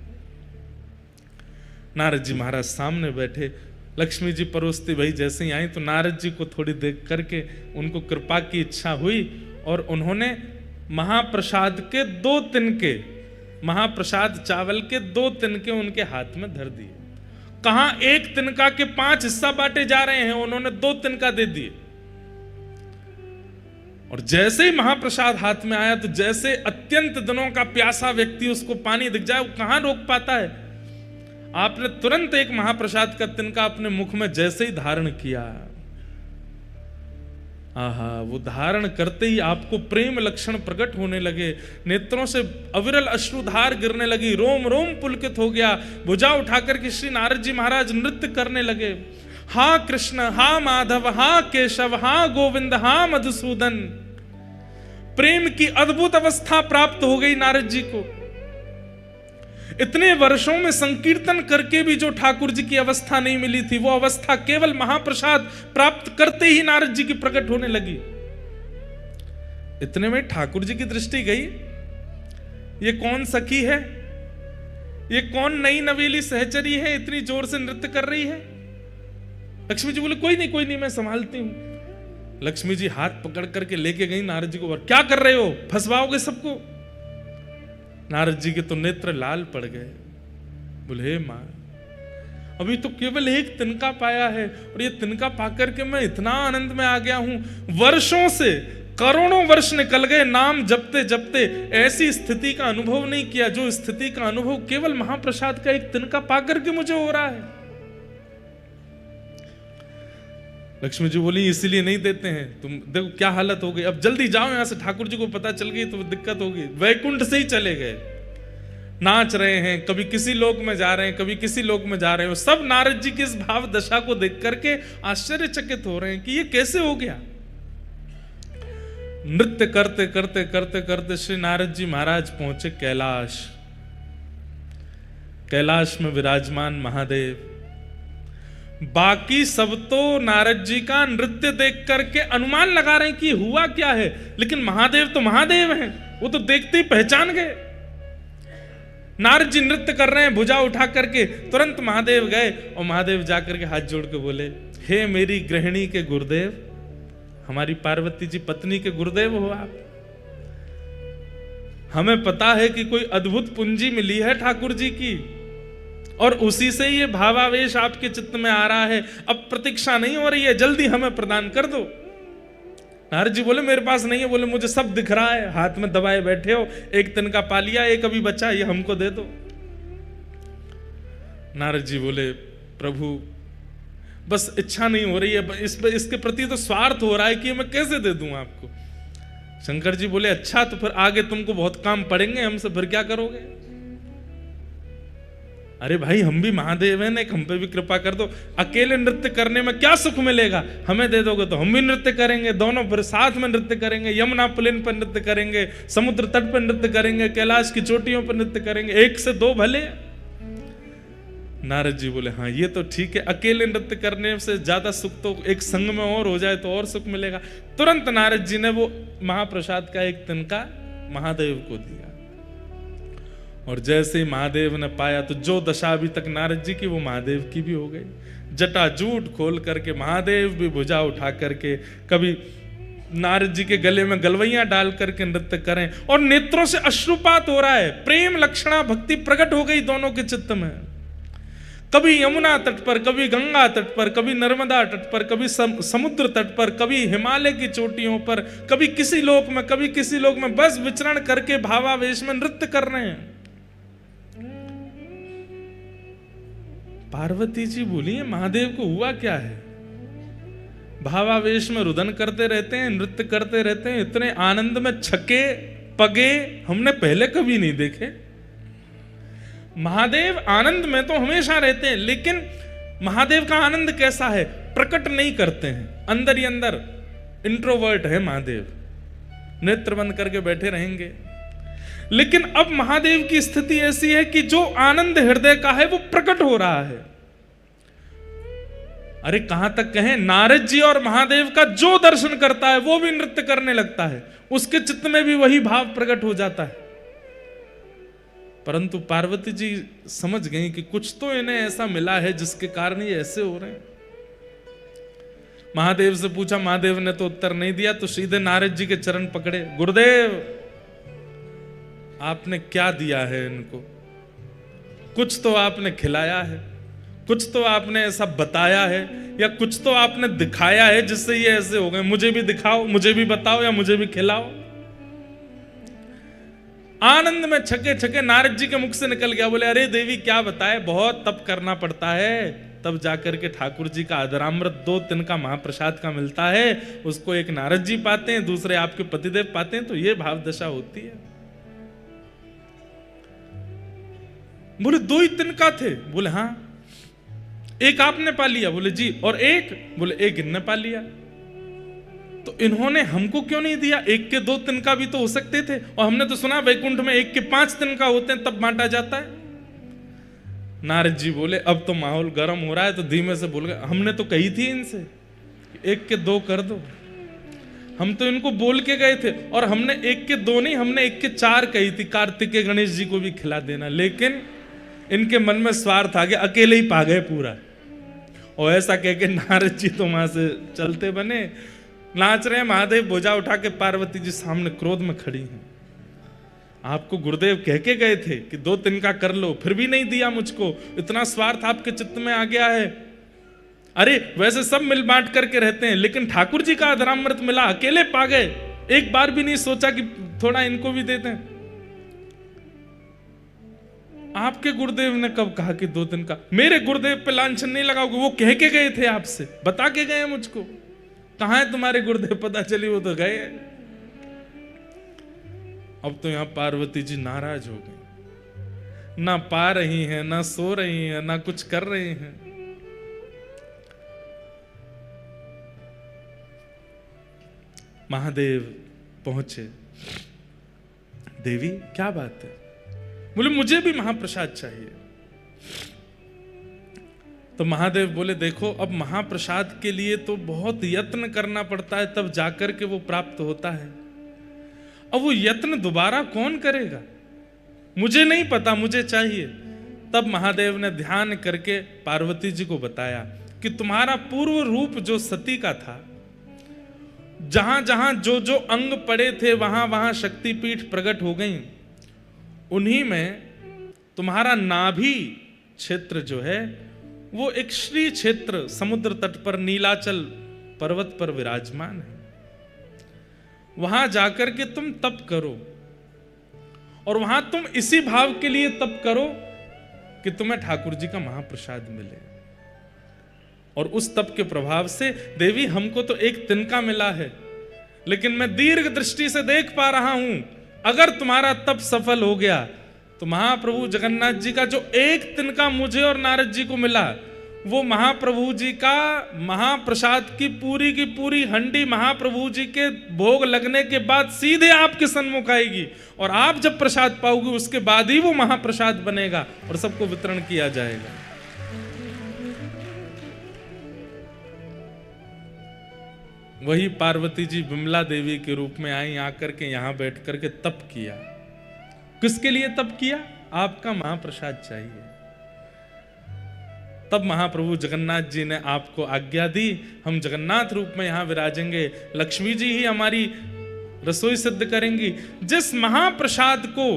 नारद जी महाराज सामने बैठे, लक्ष्मी जी परोसती भाई जैसे ही आई तो नारद जी को थोड़ी देख करके उनको कृपा की इच्छा हुई और उन्होंने महाप्रसाद के 2 तिनके, महाप्रसाद चावल के 2 तिनके उनके हाथ में धर दिए। कहां एक तिनका के 5 हिस्सा बांटे जा रहे हैं, उन्होंने 2 तिनका दे दिए। और जैसे ही महाप्रसाद हाथ में आया तो जैसे अत्यंत दिनों का प्यासा व्यक्ति उसको पानी दिख जाए, वो कहां रोक पाता है। आपने तुरंत एक महाप्रसाद का तिनका अपने मुख में जैसे ही धारण किया, आहा, वो धारण करते ही आपको प्रेम लक्षण प्रकट होने लगे, नेत्रों से अविरल अश्रुधार गिरने लगी, रोम रोम पुलकित हो गया। भुजा उठाकर के श्री नारद जी महाराज नृत्य करने लगे। हा कृष्ण, हा माधव, हा केशव, हा गोविंद, हा मधुसूदन। प्रेम की अद्भुत अवस्था प्राप्त हो गई नारद जी को। इतने वर्षों में संकीर्तन करके भी जो ठाकुर जी की अवस्था नहीं मिली थी, वो अवस्था केवल महाप्रसाद प्राप्त करते ही नारद जी की प्रकट होने लगी। इतने में ठाकुर जी की दृष्टि गई, ये कौन सखी है, ये कौन नई नवेली सहचरी है, इतनी जोर से नृत्य कर रही है। लक्ष्मी जी बोले कोई नहीं, मैं संभालती हूं। लक्ष्मी जी हाथ पकड़ करके लेके गई नारद जी को, और क्या कर रहे हो, फंसवाओगे सबको। नारद जी के तो नेत्र लाल पड़ गए। बोले हे मां, अभी तो केवल एक तिनका पाया है, और ये तिनका पाकर के मैं इतना आनंद में आ गया हूं। वर्षों से, करोड़ों वर्ष निकल गए, नाम जपते जपते ऐसी स्थिति का अनुभव नहीं किया जो स्थिति का अनुभव केवल महाप्रसाद का एक तिनका पाकर के मुझे हो रहा है। लक्ष्मी जी बोली इसलिए नहीं देते हैं, तुम देखो क्या हालत हो गई, अब जल्दी जाओ यहां से, ठाकुर जी को पता चल गई तो दिक्कत होगी। वैकुंठ से ही चले गए, नाच रहे हैं, कभी किसी लोक में जा रहे हैं, कभी किसी लोक में जा रहे हैं। सब नारद जी की इस भाव दशा को देख करके आश्चर्यचकित हो रहे हैं कि ये कैसे हो गया। नृत्य करते करते करते करते श्री नारद जी महाराज पहुंचे कैलाश। कैलाश में विराजमान महादेव, बाकी सब तो नारद जी का नृत्य देख करके अनुमान लगा रहे हैं कि हुआ क्या है, लेकिन महादेव तो महादेव हैं, वो तो देखते ही पहचान गए। नारद जी नृत्य कर रहे हैं, भुजा उठा करके, तुरंत महादेव गए और महादेव जाकर के हाथ जोड़ के बोले, हे मेरी गृहिणी के गुरुदेव, हमारी पार्वती जी पत्नी के गुरुदेव हो आप। हमें पता है कि कोई अद्भुत पूंजी मिली है ठाकुर जी की, और उसी से ये भावावेश आपके चित्त में आ रहा है। अब प्रतीक्षा नहीं हो रही है, जल्दी हमें प्रदान कर दो। नारद जी बोले मेरे पास नहीं है। बोले मुझे सब दिख रहा है, हाथ में दबाए बैठे हो, एक तिनका पा लिया, एक अभी बचा, ये हमको दे दो। नारद जी बोले प्रभु बस इच्छा नहीं हो रही है, इसके प्रति तो स्वार्थ हो रहा है कि मैं कैसे दे दूं आपको। शंकर जी बोले अच्छा, तो फिर आगे तुमको बहुत काम पड़ेंगे हमसे, फिर क्या करोगे। अरे भाई हम भी महादेव हैं, एक हम पे भी कृपा कर दो। अकेले नृत्य करने में क्या सुख मिलेगा, हमें दे दोगे तो हम भी नृत्य करेंगे, दोनों फिर साथ में नृत्य करेंगे, यमुना पुलिन पर नृत्य करेंगे, समुद्र तट पर नृत्य करेंगे, कैलाश की चोटियों पर नृत्य करेंगे, एक से दो भले। नारद जी बोले हाँ ये तो ठीक है, अकेले नृत्य करने से ज्यादा सुख तो एक संग में और हो जाए तो और सुख मिलेगा। तुरंत नारद जी ने वो महाप्रसाद का एक तिनका महादेव को दिया, और जैसे ही महादेव ने पाया तो जो दशा अभी तक नारद जी की वो महादेव की भी हो गई। जटाजूट खोल करके महादेव भी भुजा उठा करके कभी नारद जी के गले में गलवैयां डाल करके नृत्य करें, और नेत्रों से अश्रुपात हो रहा है, प्रेम लक्षणा भक्ति प्रकट हो गई दोनों के चित्त में। कभी यमुना तट पर, कभी गंगा तट पर, कभी नर्मदा तट पर, कभी समुद्र तट पर, कभी हिमालय की चोटियों पर, कभी किसी लोक में, कभी किसी लोक में, बस विचरण करके भावावेश में नृत्य कर रहे हैं। पार्वती जी बोली महादेव को हुआ क्या है, भावावेश में रुदन करते रहते हैं, नृत्य करते रहते हैं, इतने आनंद में छके पगे हमने पहले कभी नहीं देखे। महादेव आनंद में तो हमेशा रहते हैं, लेकिन महादेव का आनंद कैसा है, प्रकट नहीं करते हैं, अंदर ही अंदर इंट्रोवर्ट है महादेव, नेत्र बंद करके बैठे रहेंगे। लेकिन अब महादेव की स्थिति ऐसी है कि जो आनंद हृदय का है वो प्रकट हो रहा है। अरे कहां तक कहें, नारद जी और महादेव का जो दर्शन करता है वो भी नृत्य करने लगता है, उसके चित्त में भी वही भाव प्रकट हो जाता है। परंतु पार्वती जी समझ गई कि कुछ तो इन्हें ऐसा मिला है जिसके कारण ये ऐसे हो रहे हैं। महादेव से पूछा, महादेव ने तो उत्तर नहीं दिया, तो सीधे नारद जी के चरण पकड़े, गुरुदेव आपने क्या दिया है इनको, कुछ तो आपने खिलाया है, कुछ तो आपने ऐसा बताया है या कुछ तो आपने दिखाया है जिससे ये ऐसे हो गए, मुझे भी दिखाओ, मुझे भी बताओ या मुझे भी खिलाओ। आनंद में छके छके नारद जी के मुख से निकल गया, बोले अरे देवी क्या बताए, बहुत तप करना पड़ता है, तब जाकर के ठाकुर जी का अधरामृत 2 तिनका महाप्रसाद का मिलता है, उसको एक नारद जी पाते हैं, दूसरे आपके पतिदेव पाते हैं, तो ये भाव दशा होती है। बोले 2 ही तिनका थे? बोले हाँ। एक आपने पा लिया? बोले जी। और एक? बोले एक इनने पा लिया। तो इन्होंने हमको क्यों नहीं दिया? 1 के 2 तिनका भी तो हो सकते थे, और हमने तो सुना वैकुंठ में 1 के 5 तिनका होते हैं, तब बांटा जाता है। नारद जी बोले अब तो माहौल गर्म हो रहा है, तो धीमे से बोल गए, हमने तो कही थी इनसे 1 के 2 कर दो, हम तो इनको बोल के गए थे, और हमने 1 के 2 नहीं, हमने 1 के 4 कही थी, कार्तिकेय गणेश जी को भी खिला देना, लेकिन इनके मन में स्वार्थ आ गया, अकेले ही पा गए पूरा। और ऐसा कह के नारद जी तो वहां से चलते बने, नाच रहे हैं, महादेव बोझा उठा के, पार्वती जी सामने क्रोध में खड़ी हैं। आपको गुरुदेव कह के गए थे कि 2 तिनका कर लो, फिर भी नहीं दिया मुझको, इतना स्वार्थ आपके चित्त में आ गया है। अरे वैसे सब मिल बांट करके रहते हैं, लेकिन ठाकुर जी का अधरामृत मिला, अकेले पा गए, एक बार भी नहीं सोचा कि थोड़ा इनको भी देते हैं। आपके गुरुदेव ने कब कहा कि 2 तिनका? मेरे गुरुदेव पे लांछन नहीं लगाओगे, वो कह के गए थे आपसे, बता के गए मुझको। कहां है तुम्हारे गुरुदेव? पता चली वो तो गए। अब तो यहां पार्वती जी नाराज हो गई, ना पा रही हैं, ना सो रही हैं, ना कुछ कर रही हैं। महादेव पहुंचे, देवी क्या बात है? बोले मुझे भी महाप्रसाद चाहिए। तो महादेव बोले देखो, अब महाप्रसाद के लिए तो बहुत यत्न करना पड़ता है, तब जाकर के वो प्राप्त होता है। अब वो यत्न दोबारा कौन करेगा? मुझे नहीं पता, मुझे चाहिए। तब महादेव ने ध्यान करके पार्वती जी को बताया कि तुम्हारा पूर्व रूप जो सती का था, जहां जहां जो जो अंग पड़े थे, वहां वहां शक्तिपीठ प्रकट हो गई। उन्हीं में तुम्हारा नाभि क्षेत्र जो है, वो एक श्री क्षेत्र समुद्र तट पर नीलाचल पर्वत पर विराजमान है। वहां जाकर के तुम तप करो, और वहां तुम इसी भाव के लिए तप करो कि तुम्हें ठाकुर जी का महाप्रसाद मिले। और उस तप के प्रभाव से देवी हमको तो 1 तिनका मिला है, लेकिन मैं दीर्घ दृष्टि से देख पा रहा हूं, अगर तुम्हारा तप सफल हो गया तो महाप्रभु जगन्नाथ जी का जो 1 तिनका मुझे और नारद जी को मिला, वो महाप्रभु जी का महाप्रसाद की पूरी हंडी महाप्रभु जी के भोग लगने के बाद सीधे आपके सन्मुख आएगी, और आप जब प्रसाद पाओगे उसके बाद ही वो महाप्रसाद बनेगा और सबको वितरण किया जाएगा। वही पार्वती जी विमला देवी के रूप में आई, आकर के यहां बैठ करके तप किया। किसके लिए तप किया? आपका महाप्रसाद चाहिए। तब महाप्रभु जगन्नाथ जी ने आपको आज्ञा दी, हम जगन्नाथ रूप में यहां विराजेंगे, लक्ष्मी जी ही हमारी रसोई सिद्ध करेंगी। जिस महाप्रसाद को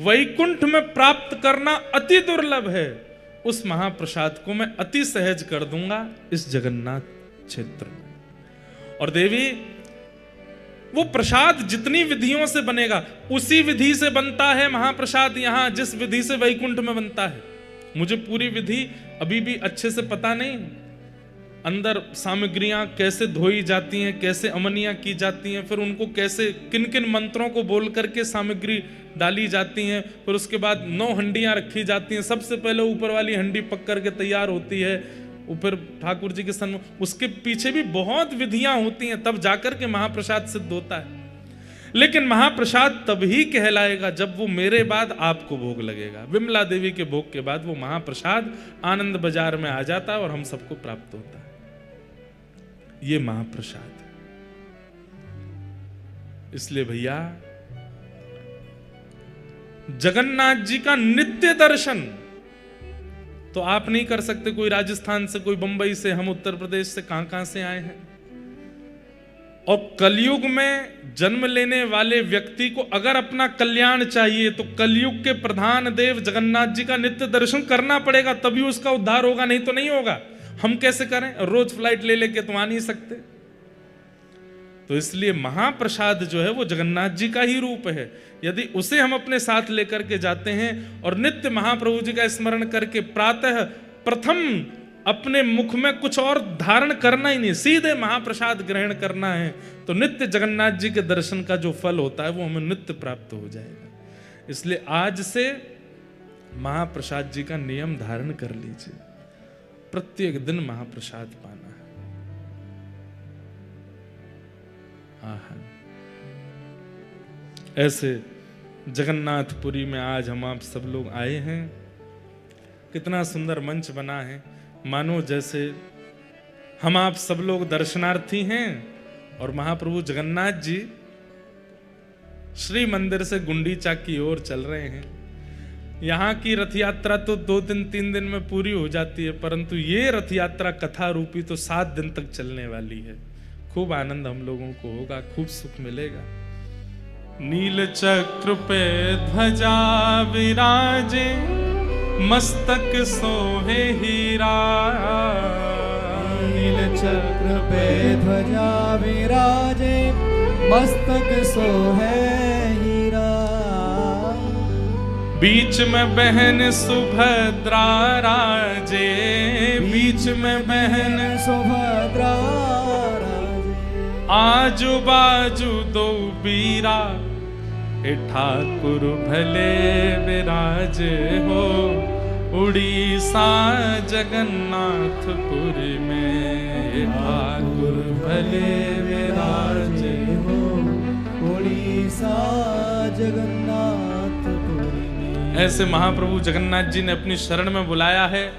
वैकुंठ में प्राप्त करना अति दुर्लभ है, उस महाप्रसाद को मैं अति सहज कर दूंगा इस जगन्नाथ क्षेत्र में। और देवी, वो प्रसाद जितनी विधियों से बनेगा, उसी विधि से बनता है महाप्रसाद यहां, जिस विधि से वैकुंठ में बनता है। मुझे पूरी विधि अभी भी अच्छे से पता नहीं, अंदर सामग्रियां कैसे धोई जाती हैं, कैसे अमनियां की जाती हैं, फिर उनको कैसे किन किन मंत्रों को बोल करके सामग्री डाली जाती हैं, फिर उसके बाद 9 हंडियां रखी जाती हैं। सबसे पहले ऊपर वाली हंडी पक करके तैयार होती है, ऊपर ठाकुर जी के सन्मुख, उसके पीछे भी बहुत विधियां होती हैं, तब जाकर के महाप्रसाद सिद्ध होता है। लेकिन महाप्रसाद तभी कहलाएगा जब वो मेरे बाद आपको भोग लगेगा। विमला देवी के भोग के बाद वो महाप्रसाद आनंद बाजार में आ जाता है और हम सबको प्राप्त होता है। ये महाप्रसाद है। इसलिए भैया, जगन्नाथ जी का नित्य दर्शन तो आप नहीं कर सकते। कोई राजस्थान से, कोई बंबई से, हम उत्तर प्रदेश से, कहां से आए हैं, और कलयुग में जन्म लेने वाले व्यक्ति को अगर अपना कल्याण चाहिए तो कलयुग के प्रधान देव जगन्नाथ जी का नित्य दर्शन करना पड़ेगा, तभी उसका उद्धार होगा, नहीं तो नहीं होगा। हम कैसे करें? रोज फ्लाइट ले लेके तो आ नहीं सकते। तो इसलिए महाप्रसाद जो है वो जगन्नाथ जी का ही रूप है। यदि उसे हम अपने साथ लेकर के जाते हैं और नित्य महाप्रभु जी का स्मरण करके प्रातः प्रथम अपने मुख में कुछ और धारण करना ही नहीं, सीधे महाप्रसाद ग्रहण करना है, तो नित्य जगन्नाथ जी के दर्शन का जो फल होता है वो हमें नित्य प्राप्त हो जाएगा। इसलिए आज से महाप्रसाद जी का नियम धारण कर लीजिए, प्रत्येक दिन महाप्रसाद पाना है। ऐसे जगन्नाथपुरी में आज हम आप सब लोग आए हैं। कितना सुंदर मंच बना है, मानो जैसे हम आप सब लोग दर्शनार्थी हैं और महाप्रभु जगन्नाथ जी श्री मंदिर से गुंडीचा की ओर चल रहे हैं। यहाँ की रथ यात्रा तो 2 दिन 3 दिन में पूरी हो जाती है, परंतु ये रथ यात्रा कथा रूपी तो 7 दिन तक चलने वाली है। खूब आनंद हम लोगों को होगा, खूब सुख मिलेगा। नील चक्र पे ध्वजा विराजे, मस्तक सोहे हीरा। नील चक्र पे ध्वजा विराजे, मस्तक सोहे हीरा। बीच में बहन सुभद्रा राजे, बीच में बहन सुभद्रा राजे। आजू बाजू 2 बीरा, हे ठाकुर भले विराज हो, उड़ीसा जगन्नाथपुरी में। हे ठाकुर भले विराज हो, उड़ीसा जगन्नाथपुरी में। ऐसे महाप्रभु जगन्नाथ जी ने अपनी शरण में बुलाया है।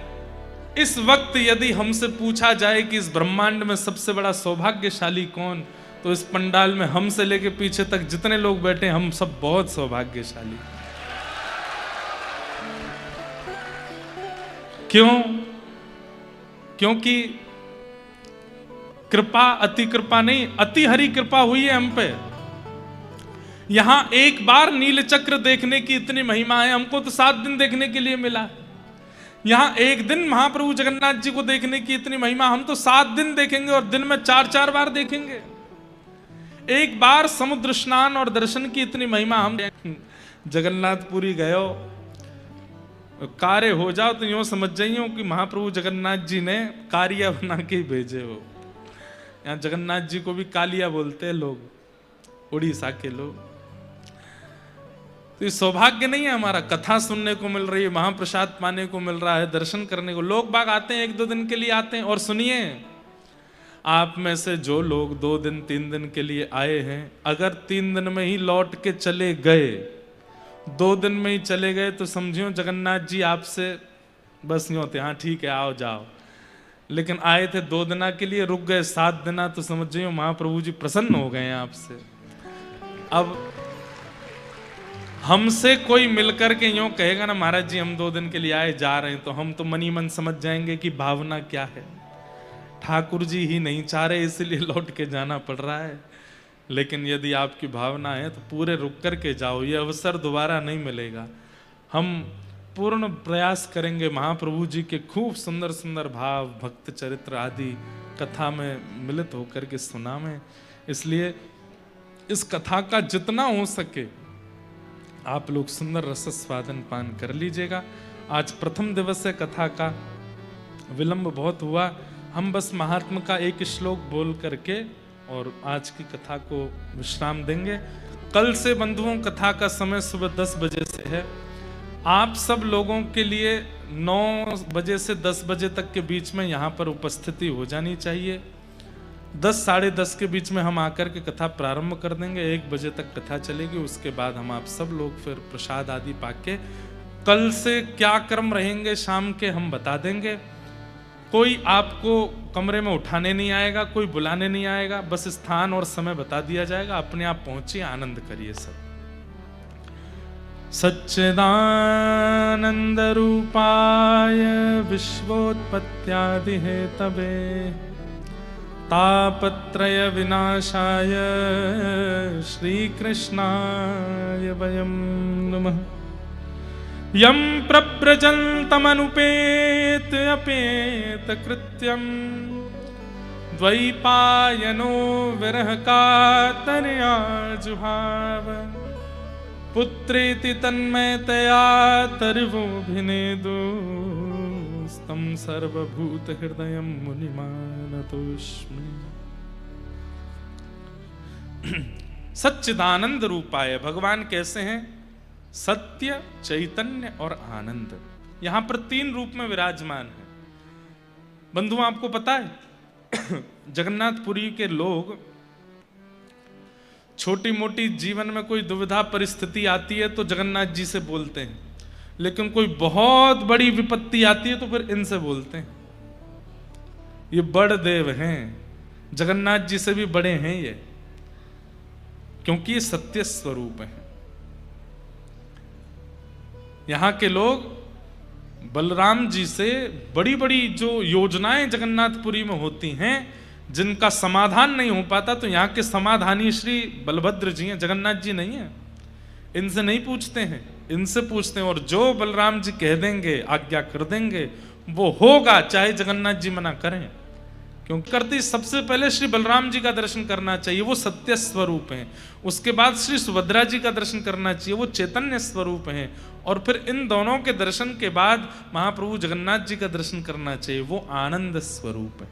इस वक्त यदि हमसे पूछा जाए कि इस ब्रह्मांड में सबसे बड़ा सौभाग्यशाली कौन, तो इस पंडाल में हमसे लेके पीछे तक जितने लोग बैठे हम सब बहुत सौभाग्यशाली। क्यों? क्योंकि कृपा अति कृपा नहीं, अति हरि कृपा हुई है हम पे। यहां एक बार नील चक्र देखने की इतनी महिमा है, हमको तो 7 दिन देखने के लिए मिला। यहां एक दिन महाप्रभु जगन्नाथ जी को देखने की इतनी महिमा, हम तो 7 दिन देखेंगे और दिन में 4-4 बार देखेंगे। एक बार समुद्र स्नान और दर्शन की इतनी महिमा, हम जगन्नाथपुरी गए हो, कार्य हो जाओ तो यूं समझ जाइए कि महाप्रभु जगन्नाथ जी ने कारिया बना के ही भेजे हो। यहाँ जगन्नाथ जी को भी कालिया बोलते हैं लोग, उड़ीसा के लोग। तो ये सौभाग्य नहीं है हमारा, कथा सुनने को मिल रही है, महाप्रसाद पाने को मिल रहा है, दर्शन करने को। लोग बाग आते हैं, 1-2 दिन के लिए आते हैं। और सुनिए, आप में से जो लोग 2 दिन 3 दिन के लिए आए हैं, अगर 3 दिन में ही लौट के चले गए, 2 दिन में ही चले गए, तो समझियो जगन्नाथ जी आपसे बस यूं होते, हाँ ठीक है आओ जाओ। लेकिन आए थे 2 दिना के लिए, रुक गए 7 दिना, तो समझियो महाप्रभु जी प्रसन्न हो गए हैं आपसे। अब हमसे कोई मिलकर के यूं कहेगा ना, महाराज जी हम 2 दिन के लिए आए जा रहे हैं, तो हम तो मनी मन समझ जाएंगे कि भावना क्या है। ठाकुर जी ही नहीं चाह रहे इसलिए लौट के जाना पड़ रहा है। लेकिन यदि आपकी भावना है तो पूरे रुक कर के जाओ, ये अवसर दोबारा नहीं मिलेगा। हम पूर्ण प्रयास करेंगे महाप्रभु जी के खूब सुंदर सुंदर भाव, भक्त चरित्र आदि कथा में मिलित होकर के सुना में। इसलिए इस कथा का जितना हो सके आप लोग सुंदर रस स्वादन पान कर लीजिएगा। आज प्रथम दिवस है, कथा का विलंब बहुत हुआ। हम बस महात्मा का एक श्लोक बोल करके और आज की कथा को विश्राम देंगे। कल से बंधुओं कथा का समय सुबह 10 बजे से है। आप सब लोगों के लिए 9 बजे से 10 बजे तक के बीच में यहाँ पर उपस्थिति हो जानी चाहिए। 10 साढ़े 10 के बीच में हम आकर के कथा प्रारंभ कर देंगे। 1 बजे तक कथा चलेगी, उसके बाद हम आप सब लोग फिर प्रसाद आदि पाके कल से क्या क्रम रहेंगे शाम के हम बता देंगे। कोई आपको कमरे में उठाने नहीं आएगा, कोई बुलाने नहीं आएगा, बस स्थान और समय बता दिया जाएगा, अपने आप पहुंचिए, आनंद करिए सब। सच्चिदानंद रूपाय विश्वोत्पत्त्यादि हेतवे तापत्रय विनाशाय श्रीकृष्णाय वयं नमः। यं प्रव्रजन्तमनुपेत अपेत कृत्यं द्वैपायनो विरह कातरया जुहाव। पुत्रेति तन्मयतया तर्वोऽभिनेदुस्तं सर्वभूतहृदयं मुनिमानतोऽस्मि। सच्चिदानंद रूपाय, भगवान कैसे हैं? सत्य, चैतन्य और आनंद। यहां पर 3 रूप में विराजमान है। बंधुओं, आपको पता है जगन्नाथपुरी के लोग छोटी मोटी जीवन में कोई दुविधा परिस्थिति आती है तो जगन्नाथ जी से बोलते हैं, लेकिन कोई बहुत बड़ी विपत्ति आती है तो फिर इनसे बोलते हैं। ये बड़ देव हैं, जगन्नाथ जी से भी बड़े हैं ये, क्योंकि ये सत्य स्वरूप हैं। यहां के लोग बलराम जी से बड़ी बड़ी जो योजनाएं जगन्नाथपुरी में होती हैं, जिनका समाधान नहीं हो पाता, तो यहाँ के समाधानी श्री बलभद्र जी हैं, जगन्नाथ जी नहीं है। इनसे नहीं पूछते हैं, इनसे पूछते हैं, और जो बलराम जी कह देंगे, आज्ञा कर देंगे, वो होगा, चाहे जगन्नाथ जी मना करें। क्योंकि करते सबसे पहले श्री बलराम जी का दर्शन करना चाहिए, वो सत्य स्वरूप हैं। उसके बाद श्री सुभद्रा जी का दर्शन करना चाहिए, वो चैतन्य स्वरूप हैं। और फिर इन दोनों के दर्शन के बाद महाप्रभु जगन्नाथ जी का दर्शन करना चाहिए, वो आनंद स्वरूप है।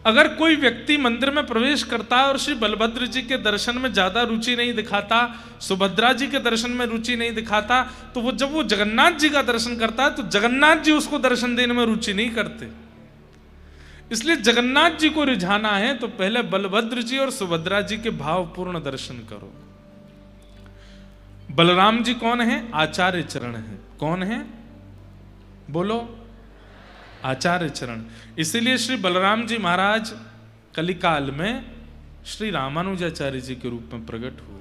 अगर कोई व्यक्ति मंदिर में प्रवेश करता है और श्री बलभद्र जी के दर्शन में ज्यादा रुचि नहीं दिखाता, सुभद्रा जी के दर्शन में रुचि नहीं दिखाता, तो वो जब वो जगन्नाथ जी का दर्शन करता है तो जगन्नाथ जी उसको दर्शन देने में रुचि नहीं करते। इसलिए जगन्नाथ जी को रिझाना है तो पहले बलभद्र जी और सुभद्रा जी के भावपूर्ण दर्शन करो। बलराम जी कौन है? आचार्य चरण है। कौन है? बोलो, आचार्य चरण। इसीलिए श्री बलराम जी महाराज कलिकाल में श्री रामानुजाचार्य जी के रूप में प्रकट हुए।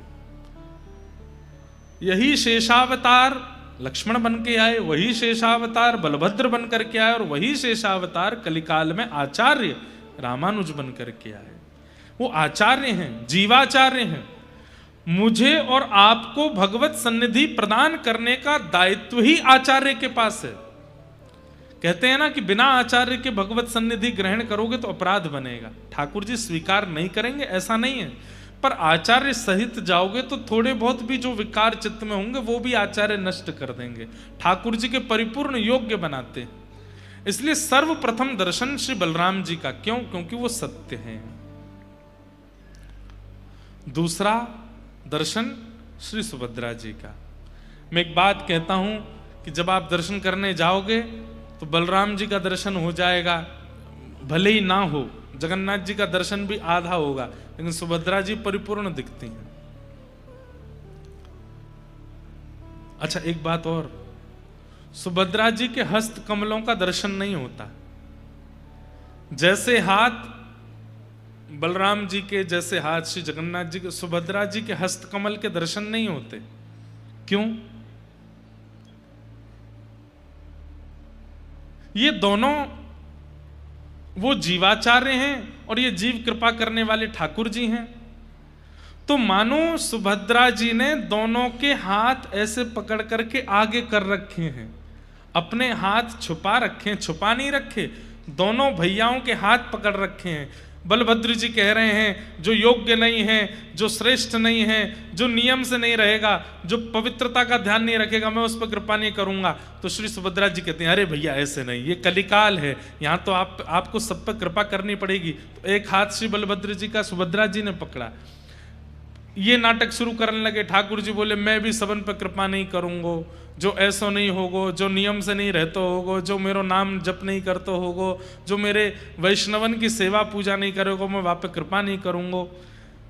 यही शेषावतार लक्ष्मण बन के आए, वही शेषावतार बलभद्र बन करके आए, और वही शेषावतार कलिकाल में आचार्य रामानुज बन करके आए। वो आचार्य हैं, जीवाचार्य हैं। मुझे और आपको भगवत सन्निधि प्रदान करने का दायित्व ही आचार्य के पास है। कहते हैं ना कि बिना आचार्य के भगवत सन्निधि ग्रहण करोगे तो अपराध बनेगा। ठाकुर जी स्वीकार नहीं करेंगे ऐसा नहीं है, पर आचार्य सहित जाओगे तो थोड़े बहुत भी जो विकार चित्त में होंगे वो भी आचार्य नष्ट कर देंगे, ठाकुर जी के परिपूर्ण योग्य बनाते हैं। इसलिए सर्वप्रथम दर्शन श्री बलराम जी का। क्यों? क्योंकि वो सत्य हैं। दूसरा दर्शन श्री सुभद्रा जी का। मैं एक बात कहता हूं कि जब आप दर्शन करने जाओगे तो बलराम जी का दर्शन हो जाएगा, भले ही ना हो, जगन्नाथ जी का दर्शन भी आधा होगा, लेकिन सुभद्रा जी परिपूर्ण दिखती हैं। अच्छा, एक बात और, सुभद्रा जी के हस्त कमलों का दर्शन नहीं होता। जैसे हाथ बलराम जी के, जैसे हाथ श्री जगन्नाथ जी के, सुभद्रा जी के हस्त कमल के दर्शन नहीं होते। क्यों? ये दोनों वो जीवाचार्य हैं और ये जीव कृपा करने वाले ठाकुर जी हैं। तो मानो सुभद्रा जी ने दोनों के हाथ ऐसे पकड़ करके आगे कर रखे हैं, अपने हाथ छुपा रखे, छुपा नहीं रखे, दोनों भैयाओं के हाथ पकड़ रखे हैं। बलभद्र जी कह रहे हैं जो योग्य नहीं है, जो श्रेष्ठ नहीं है, जो नियम से नहीं रहेगा, जो पवित्रता का ध्यान नहीं रखेगा, मैं उस पर कृपा नहीं करूंगा। तो श्री सुभद्रा जी कहते हैं अरे भैया ऐसे नहीं, ये कलिकाल है, यहाँ तो आपको सब पर कृपा करनी पड़ेगी। तो एक हाथ श्री बलभद्र जी का सुभद्रा जी ने पकड़ा। ये नाटक शुरू करने लगे। ठाकुर जी बोले मैं भी सबन पर कृपा नहीं करूंगो, जो ऐसो नहीं होगो, जो नियम से नहीं रहते होगो, जो मेरो नाम जप नहीं करते होगो, जो मेरे वैष्णवन की सेवा पूजा नहीं करोगो, मैं वहाँ पे कृपा नहीं करूंगो।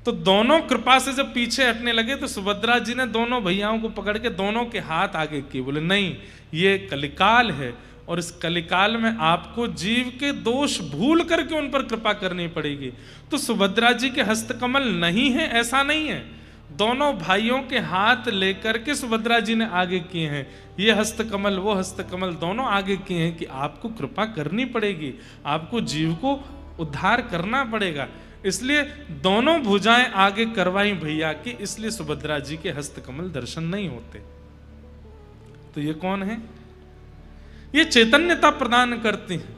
तो दोनों कृपा से जब पीछे हटने लगे तो सुभद्रा जी ने दोनों भैयाओं को पकड़ के दोनों के हाथ आगे किए। बोले नहीं, ये कलिकाल है और इस कलिकाल में आपको जीव के दोष भूल करके उन पर कृपा करनी पड़ेगी। तो सुभद्रा जी के हस्तकमल नहीं है ऐसा नहीं है, दोनों भाइयों के हाथ लेकर के सुभद्रा जी ने आगे किए हैं। ये हस्तकमल वो हस्तकमल दोनों आगे किए हैं कि आपको कृपा करनी पड़ेगी, आपको जीव को उद्धार करना पड़ेगा। इसलिए दोनों भुजाएं आगे करवाई भैया की, इसलिए सुभद्रा जी के हस्तकमल दर्शन नहीं होते। तो ये कौन है? ये चैतन्यता प्रदान करती हैं।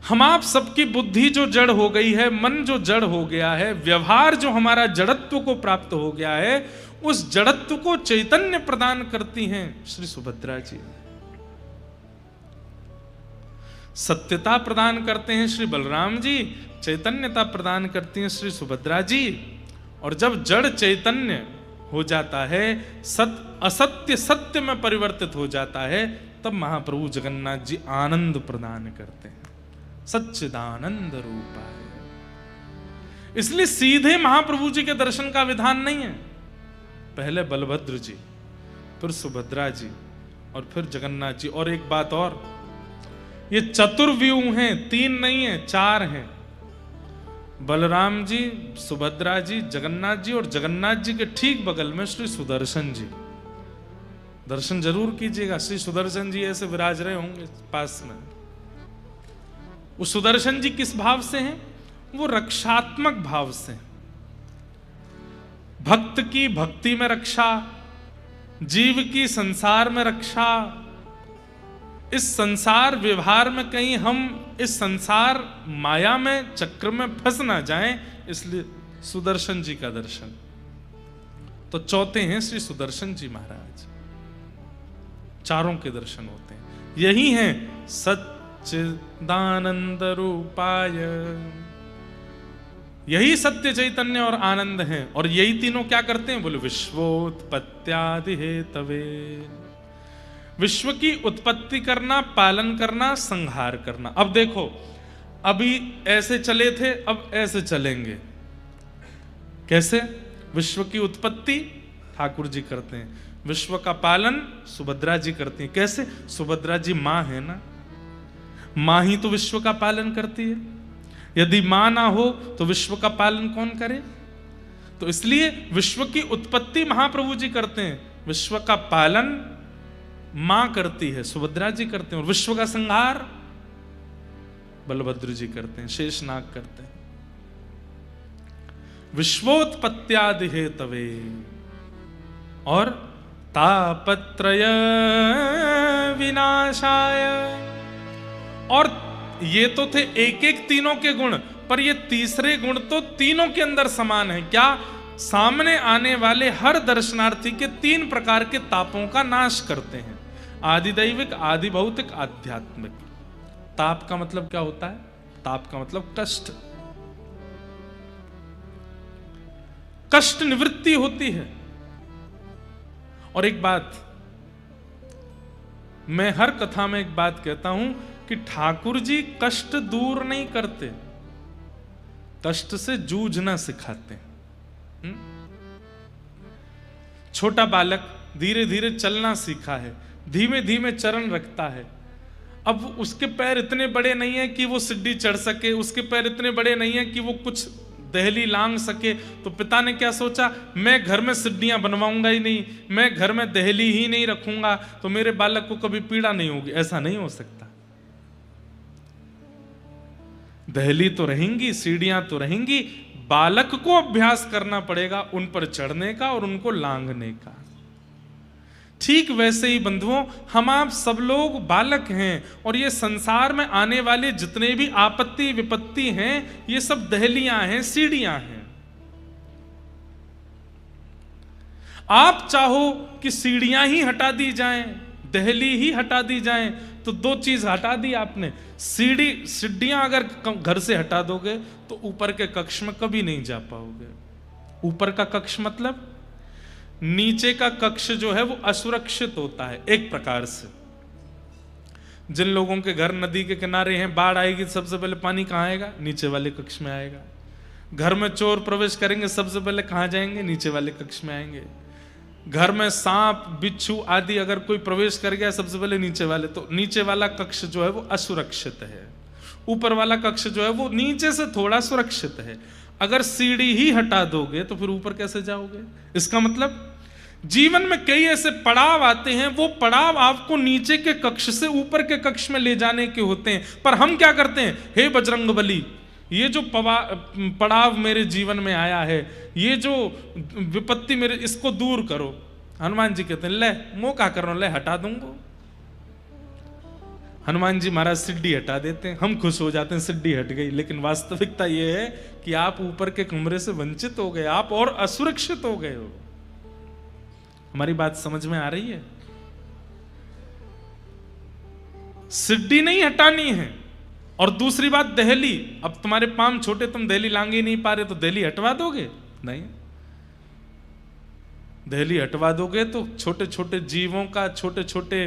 हम आप सबकी बुद्धि जो जड़ हो गई है, मन जो जड़ हो गया है, व्यवहार जो हमारा जड़त्व को प्राप्त हो गया है, उस जड़त्व को चैतन्य प्रदान करती हैं श्री सुभद्रा जी। सत्यता प्रदान करते हैं श्री बलराम जी, चैतन्यता प्रदान करती हैं श्री सुभद्रा जी। और जब जड़ चैतन्य हो जाता है, असत्य सत्य में परिवर्तित हो जाता है, तब महाप्रभु जगन्नाथ जी आनंद प्रदान करते हैं, सच्चिदानंद रूपाय। इसलिए सीधे महाप्रभु जी के दर्शन का विधान नहीं है, पहले बलभद्र जी, फिर सुभद्रा जी और फिर जगन्नाथ जी। और एक बात और, ये चतुर्व्यूह हैं, 3 नहीं है, 4 हैं। बलराम जी, सुभद्रा जी, जगन्नाथ जी, और जगन्नाथ जी के ठीक बगल में श्री सुदर्शन जी। दर्शन जरूर कीजिएगा, श्री सुदर्शन जी ऐसे विराज रहे होंगे पास में। वो सुदर्शन जी किस भाव से हैं? वो रक्षात्मक भाव से। भक्त की भक्ति में रक्षा, जीव की संसार में रक्षा। इस संसार व्यवहार में कहीं हम इस संसार माया में चक्र में फंस ना जाएं, इसलिए सुदर्शन जी का दर्शन। तो चौथे हैं श्री सुदर्शन जी महाराज, चारों के दर्शन होते हैं। यही हैं सच्चिदानंद रूपाय, यही सत्य चैतन्य और आनंद हैं। और यही तीनों क्या करते हैं? बोले विश्वोत्पत्त्यादि हेतवे, विश्व की उत्पत्ति करना, पालन करना, संहार करना। अब देखो, अभी ऐसे चले थे, अब ऐसे चलेंगे। कैसे? विश्व की उत्पत्ति ठाकुर जी करते हैं, विश्व का पालन सुभद्रा जी करती हैं। कैसे? सुभद्रा जी मां है ना, मां ही तो विश्व का पालन करती है। यदि मां ना हो तो विश्व का पालन कौन करे? तो इसलिए विश्व की उत्पत्ति महाप्रभु जी करते हैं, विश्व का पालन मां करती है, सुभद्रा जी करते हैं। और विश्व का संहार बलभद्र जी करते हैं, शेषनाग करते हैं। विश्वोत्पत्त्यादि हेतवे और तापत्रय विनाशाय। और ये तो थे एक एक तीनों के गुण, पर ये तीसरे गुण तो तीनों के अंदर समान है। क्या? सामने आने वाले हर दर्शनार्थी के 3 प्रकार के तापों का नाश करते हैं, आदिदैविक, आदि भौतिक, आध्यात्मिक। ताप का मतलब क्या होता है? ताप का मतलब कष्ट, कष्ट निवृत्ति होती है। और एक बात, मैं हर कथा में एक बात कहता हूं कि ठाकुर जी कष्ट दूर नहीं करते, कष्ट से जूझना सिखाते हैं। छोटा बालक धीरे धीरे चलना सीखा है, धीमे धीमे चरण रखता है। अब उसके पैर इतने बड़े नहीं है कि वो सीढ़ी चढ़ सके, उसके पैर इतने बड़े नहीं है कि वो कुछ दहली लांग सके। तो पिता ने क्या सोचा? मैं घर में सीढ़ियां बनवाऊंगा ही नहीं, मैं घर में दहली ही नहीं रखूंगा, तो मेरे बालक को कभी पीड़ा नहीं होगी। ऐसा नहीं हो सकता। दहली तो रहेंगी, सीढ़ियां तो रहेंगी, बालक को अभ्यास करना पड़ेगा उन पर चढ़ने का और उनको लांघने का। ठीक वैसे ही बंधुओं, हम आप सब लोग बालक हैं, और ये संसार में आने वाले जितने भी आपत्ति विपत्ति हैं, ये सब दहलियां हैं, सीढ़ियां हैं। आप चाहो कि सीढ़ियां ही हटा दी जाएं, दहली ही हटा दी जाएं, तो 2 चीज हटा दी आपने। सीढ़ियां अगर घर से हटा दोगे तो ऊपर के कक्ष में कभी नहीं जा पाओगे। ऊपर का कक्ष मतलब नीचे का कक्ष जो है वो असुरक्षित होता है एक प्रकार से। जिन लोगों के घर नदी के किनारे हैं, बाढ़ आएगी सबसे पहले पानी कहाँ आएगा? नीचे वाले कक्ष में आएगा। घर में चोर प्रवेश करेंगे, सबसे पहले कहाँ जाएंगे? नीचे वाले कक्ष में आएंगे। घर में सांप बिच्छू आदि अगर कोई प्रवेश कर गया, सबसे पहले नीचे वाले। तो नीचे वाला कक्ष जो है वो असुरक्षित है, ऊपर वाला कक्ष जो है वो नीचे से थोड़ा सुरक्षित है। अगर सीढ़ी ही हटा दोगे तो फिर ऊपर कैसे जाओगे? इसका मतलब जीवन में कई ऐसे पड़ाव आते हैं, वो पड़ाव आपको नीचे के कक्ष से ऊपर के कक्ष में ले जाने के होते हैं। पर हम क्या करते हैं? हे बजरंग बली, ये जो पड़ाव मेरे जीवन में आया है, ये जो विपत्ति मेरे, इसको दूर करो। हनुमान जी कहते हैं ले मोह का करो, ले हटा दूंगा। हनुमान जी महाराज सिड्डी हटा देते हैं, हम खुश हो जाते हैं सिड्डी हट गई। लेकिन वास्तविकता ये है कि आप ऊपर के कमरे से वंचित हो गए, आप और असुरक्षित हो गए हो। हमारी बात समझ में आ रही है? सिड्डी नहीं हटानी है। और दूसरी बात दहली, अब तुम्हारे पाम छोटे, तुम दहली लांगे ही नहीं पा रहे तो दहली हटवा दोगे? नहीं, दहली हटवा दोगे तो छोटे छोटे जीवों का, छोटे छोटे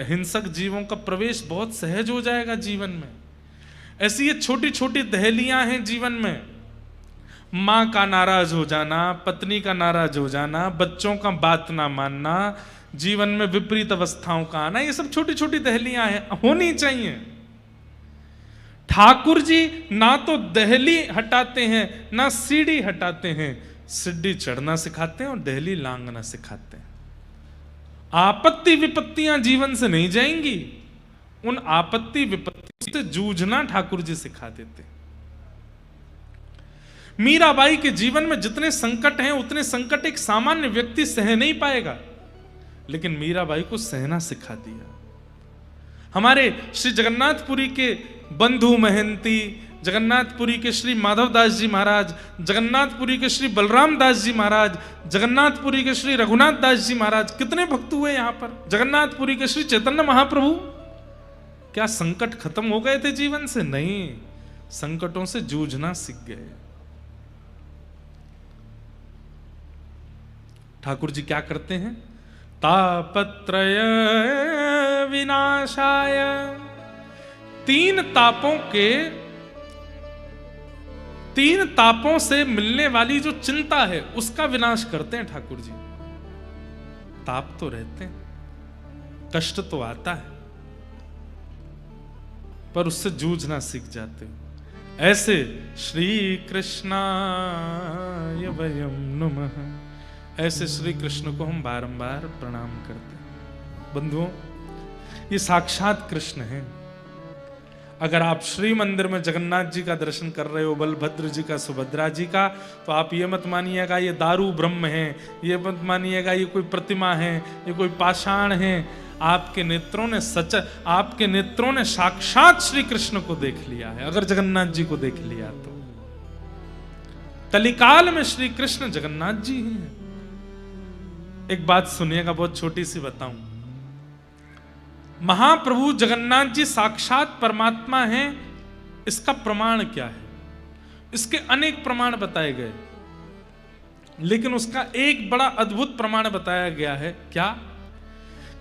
हिंसक जीवों का प्रवेश बहुत सहज हो जाएगा जीवन में। ऐसी ये छोटी छोटी दहलियां हैं जीवन में। माँ का नाराज हो जाना, पत्नी का नाराज हो जाना, बच्चों का बात ना मानना, जीवन में विपरीत अवस्थाओं का आना, ये सब छोटी छोटी दहलियां हैं, होनी चाहिए। ठाकुर जी ना तो दहली हटाते हैं ना सीढ़ी हटाते हैं, सीढ़ी चढ़ना सिखाते हैं और दहली लांघना सिखाते हैं। आपत्ति विपत्तियां जीवन से नहीं जाएंगी, उन आपत्ति विपत्ति से जूझना ठाकुर जी सिखा देते। मीराबाई के जीवन में जितने संकट हैं उतने संकट एक सामान्य व्यक्ति सह नहीं पाएगा, लेकिन मीराबाई को सहना सिखा दिया। हमारे श्री जगन्नाथपुरी के बंधु महंती, जगन्नाथपुरी के श्री माधवदास जी महाराज, जगन्नाथपुरी के श्री बलराम दास जी महाराज, जगन्नाथपुरी के श्री रघुनाथ दास जी महाराज, कितने भक्त हुए यहां पर। जगन्नाथपुरी के श्री चैतन्य महाप्रभु, क्या संकट खत्म हो गए थे जीवन से? नहीं, संकटों से जूझना सीख गए। ठाकुर जी क्या करते हैं? तापत्रय विनाशाय, तीन तापों से मिलने वाली जो चिंता है उसका विनाश करते हैं ठाकुर जी। ताप तो रहते हैं, कष्ट तो आता है, पर उससे जूझना सीख जाते हो। ऐसे श्री कृष्णाय वयं नमः, ऐसे श्री कृष्ण को हम बारंबार प्रणाम करते हैं। बंधुओं, ये साक्षात कृष्ण हैं। अगर आप श्री मंदिर में जगन्नाथ जी का दर्शन कर रहे हो, बलभद्र जी का, सुभद्रा जी का, तो आप ये मत मानिएगा ये दारू ब्रह्म है, ये मत मानिएगा ये कोई प्रतिमा है, ये कोई पाषाण है। आपके नेत्रों ने सच, आपके नेत्रों ने साक्षात श्री कृष्ण को देख लिया है। अगर जगन्नाथ जी को देख लिया तो कलिकाल में श्री कृष्ण जगन्नाथ जी हैं। एक बात सुनिएगा, बहुत छोटी सी बताऊं। महाप्रभु जगन्नाथ जी साक्षात परमात्मा हैं, इसका प्रमाण क्या है? इसके अनेक प्रमाण बताए गए, लेकिन उसका एक बड़ा अद्भुत प्रमाण बताया गया है। क्या?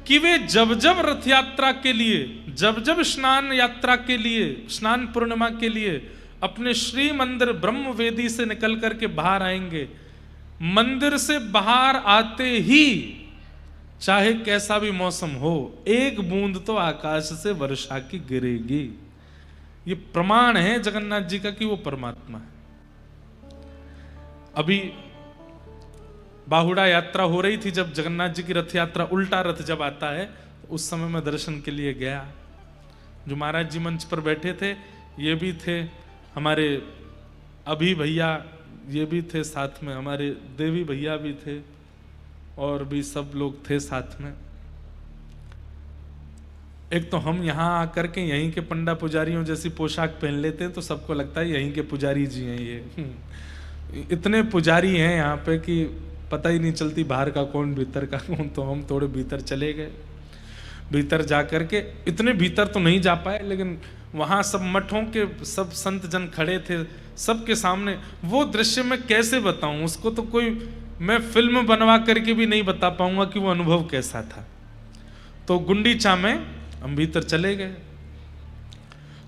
कि वे जब जब रथ यात्रा के लिए, जब जब स्नान यात्रा के लिए, स्नान पूर्णिमा के लिए अपने श्री मंदिर ब्रह्म वेदी से निकल करके बाहर आएंगे, मंदिर से बाहर आते ही चाहे कैसा भी मौसम हो, एक बूंद तो आकाश से वर्षा की गिरेगी। ये प्रमाण है जगन्नाथ जी का कि वो परमात्मा है। अभी बाहुड़ा यात्रा हो रही थी, जब जगन्नाथ जी की रथ यात्रा, उल्टा रथ जब आता है, उस समय मैं दर्शन के लिए गया। जो महाराज जी मंच पर बैठे थे, ये भी थे हमारे अभी भैया, ये भी थे साथ में, हमारे देवी भैया भी थे, और भी सब लोग थे साथ में। एक तो हम यहाँ आकर के यहीं के पंडा पुजारियों जैसी पोशाक पहन लेते हैं, तो सबको लगता है यहीं के पुजारी जी हैं ये। इतने पुजारी हैं यहाँ पे कि पता ही नहीं चलती बाहर का कौन भीतर का कौन। तो हम थोड़े भीतर चले गए। भीतर जा करके, इतने भीतर तो नहीं जा पाए, लेकिन वहाँ सब मठों के सब संत जन खड़े थे, सबके सामने वो दृश्य मैं कैसे बताऊं उसको, तो कोई मैं फिल्म बनवा करके भी नहीं बता पाऊंगा कि वो अनुभव कैसा था। तो गुंडीचा में हम भीतर चले गए,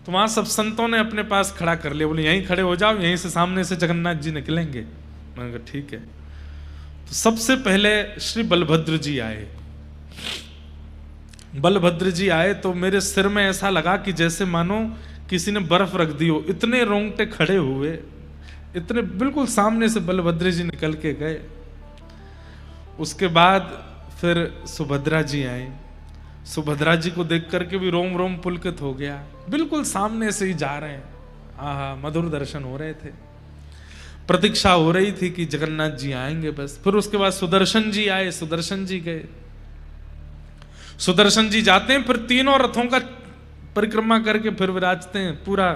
तो वहां सब संतों ने अपने पास खड़ा कर लिया, बोले यहीं खड़े हो जाओ, यहीं से सामने से जगन्नाथ जी निकलेंगे। मैंने कहा ठीक है। तो सबसे पहले श्री बलभद्र जी आए। बलभद्र जी आए तो मेरे सिर में ऐसा लगा कि जैसे मानो किसी ने बर्फ रख दी हो, इतने रोंगटे खड़े हुए, इतने बिल्कुल सामने से बलभद्र जी निकल के गए। उसके बाद फिर सुभद्रा जी आए। सुभद्रा जी को देख करके भी रोम रोम पुलकित हो गया, बिल्कुल सामने से ही जा रहे हैं। आहा, मधुर दर्शन हो रहे थे। प्रतीक्षा हो रही थी कि जगन्नाथ जी आएंगे बस। फिर उसके बाद सुदर्शन जी आए, सुदर्शन जी गए। सुदर्शन जी जाते हैं, फिर तीनों रथों का परिक्रमा करके फिर विराजते हैं, पूरा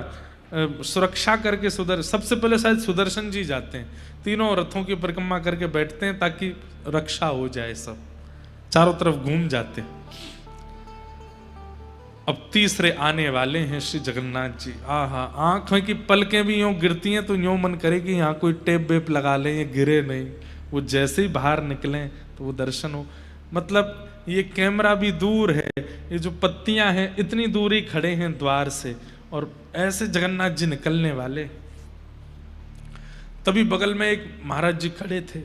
सुरक्षा करके। सबसे पहले शायद सुदर्शन जी जाते हैं, तीनों रथों की परिक्रमा करके बैठते हैं ताकि रक्षा हो जाए, सब चारों तरफ घूम जाते हैं। अब तीसरे आने वाले हैं श्री जगन्नाथ जी। आहा, आंखों की पलकें भी यूं गिरती हैं तो यूं मन करे कि यहाँ कोई टेप वेप लगा लें, ये गिरे नहीं। वो जैसे ही बाहर निकले तो वो दर्शन हो। मतलब ये कैमरा भी दूर है, ये जो पत्तियां हैं इतनी दूर ही खड़े हैं द्वार से, और ऐसे जगन्नाथ जी निकलने वाले। तभी बगल में एक महाराज जी खड़े थे,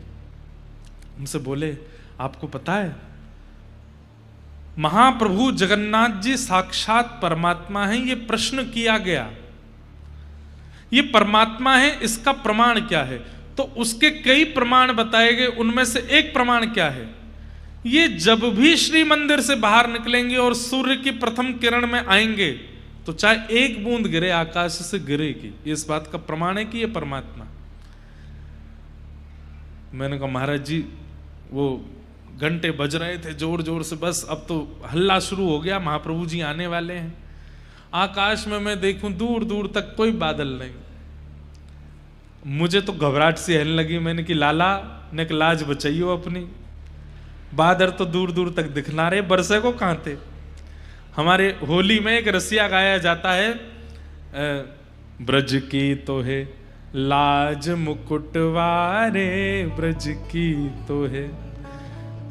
उनसे बोले, आपको पता है महाप्रभु जगन्नाथ जी साक्षात परमात्मा हैं? ये प्रश्न किया गया, ये परमात्मा है, इसका प्रमाण क्या है? तो उसके कई प्रमाण बताए गए, उनमें से एक प्रमाण क्या है? ये जब भी श्री मंदिर से बाहर निकलेंगे और सूर्य की प्रथम किरण में आएंगे तो चाहे एक बूंद गिरे आकाश से गिरेगी। ये इस बात का प्रमाण है कि ये परमात्मा। मैंने कहा महाराज जी वो घंटे बज रहे थे जोर जोर से, बस अब तो हल्ला शुरू हो गया, महाप्रभु जी आने वाले हैं। आकाश में मैं देखूं दूर दूर तक कोई बादल नहीं। मुझे तो घबराहट सी आने लगी। मैंने कि लाला ने लाज बचाइयो अपनी, बादल तो दूर दूर तक दिखना रहे, बरसे को कहां थे। हमारे होली में एक रसिया गाया जाता है, ब्रज की तो है लाज मुकुटवारे, ब्रज की तो है।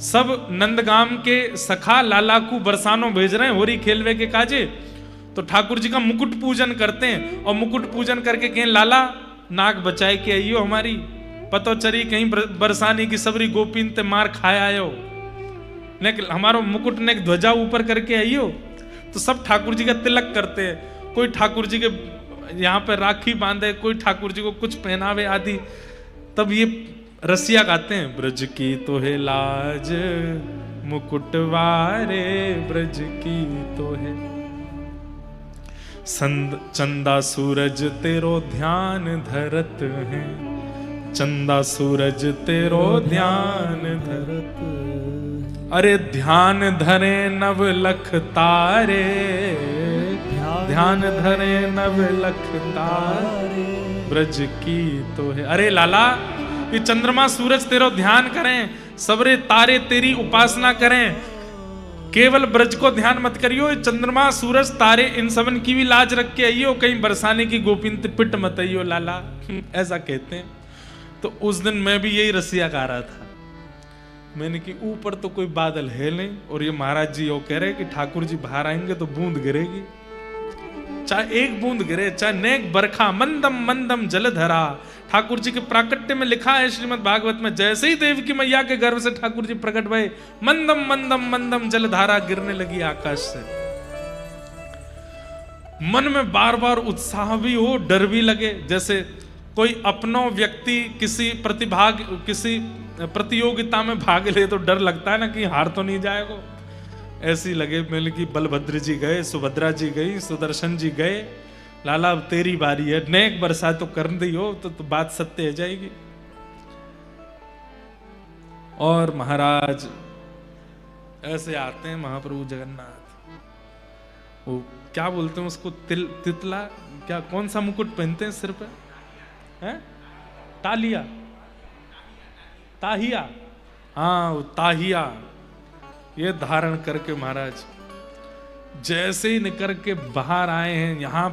सब नंदगाम के सखा लाला को बरसानो भेज रहे हैं होरी खेलवे के काजे, तो ठाकुर जी का मुकुट पूजन करते हैं, और मुकुट पूजन करके कहें लाला नाक बचाए के आइयो हमारी, पतो चरी कहीं बरसाने की सबरी गोपीन ते मार खाया आयो, ने हमारो मुकुट ने ध्वजा ऊपर करके आइयो। तो सब ठाकुर जी का तिलक करते हैं, कोई ठाकुर जी के यहाँ पे राखी बांधे, कोई ठाकुर जी को कुछ पहनावे आदि। तब ये रसिया गाते हैं, ब्रज की तो है लाज मुकुटवारे, ब्रज की तो है चंदा सूरज तेरो ध्यान धरत है, चंदा सूरज तेरो ध्यान धरत, अरे ध्यान धरे नव लख तारे, ध्यान धरे नव लख तारे, ब्रज की तो है। अरे लाला ये चंद्रमा सूरज तेरो ध्यान करें, सबरे तारे तेरी उपासना करें, केवल ब्रज को ध्यान मत करियो, ये चंद्रमा सूरज तारे इन सबन की भी लाज रख के आइयो, कहीं बरसाने की गोपीन पिट मत आइयो लाला। ऐसा कहते हैं। तो उस दिन मैं भी यही रसिया गा रहा था। मैंने कि ऊपर तो कोई बादल है नहीं, और ये महाराज जी वो कह रहे कि ठाकुर जी बाहर आएंगे तो बूंद गिरेगी, चाहे एक बूंद गिरे, चाहे नेक बरखा, मंदम मंदम जलधरा। ठाकुर जी के प्राकट्य में लिखा है श्रीमद् भागवत में, जैसे ही देव की मैया के गर्भ से ठाकुर जी प्रकट भये, मंदम मंदम मंदम जलधारा गिरने लगी आकाश से। मन में बार बार उत्साह भी हो, डर भी लगे। जैसे कोई अपनो व्यक्ति किसी प्रतियोगिता में भाग ले तो डर लगता है ना कि हार तो नहीं जाएगा। ऐसी लगे मैंने कि बलभद्र जी गए, सुभद्रा जी गई, सुदर्शन जी गए, लाला अब तेरी बारी है, नेक बरसात तो कर दी हो तो बात सत्य हो जाएगी। और महाराज ऐसे आते हैं महाप्रभु जगन्नाथ, वो क्या बोलते हैं उसको, तितला क्या, कौन सा मुकुट पहनते हैं सिर पे, हैं? तालिया, ताहिया, हाँ वो ताहिया ये धारण करके महाराज जैसे ही निकल के बाहर आए हैं, यहाँ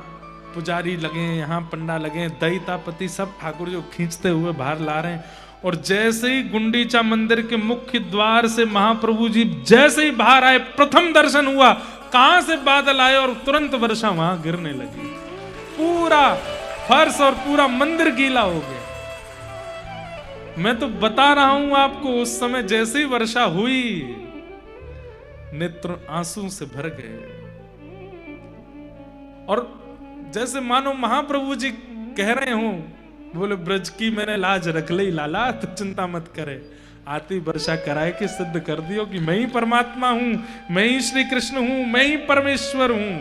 पुजारी लगे हैं, यहाँ पंडा लगे हैं, दैतापति सब ठाकुर जी खींचते हुए बाहर ला रहे हैं। और जैसे ही गुंडीचा मंदिर के मुख्य द्वार से महाप्रभु जी जैसे ही बाहर आए, प्रथम दर्शन हुआ, कहां से बादल आए और तुरंत वर्षा वहां गिरने लगी। पूरा फर्श और पूरा मंदिर गीला हो गया। मैं तो बता रहा हूं आपको, उस समय जैसे ही वर्षा हुई नेत्र आंसू से भर गए, और जैसे मानो महाप्रभु जी कह रहे हो, बोले ब्रज की मैंने लाज रख ली लाला, तो चिंता मत करे, आती वर्षा कराए कि सिद्ध कर दियो कि मैं ही परमात्मा हूं, मैं ही श्री कृष्ण हूं, मैं ही परमेश्वर हूं।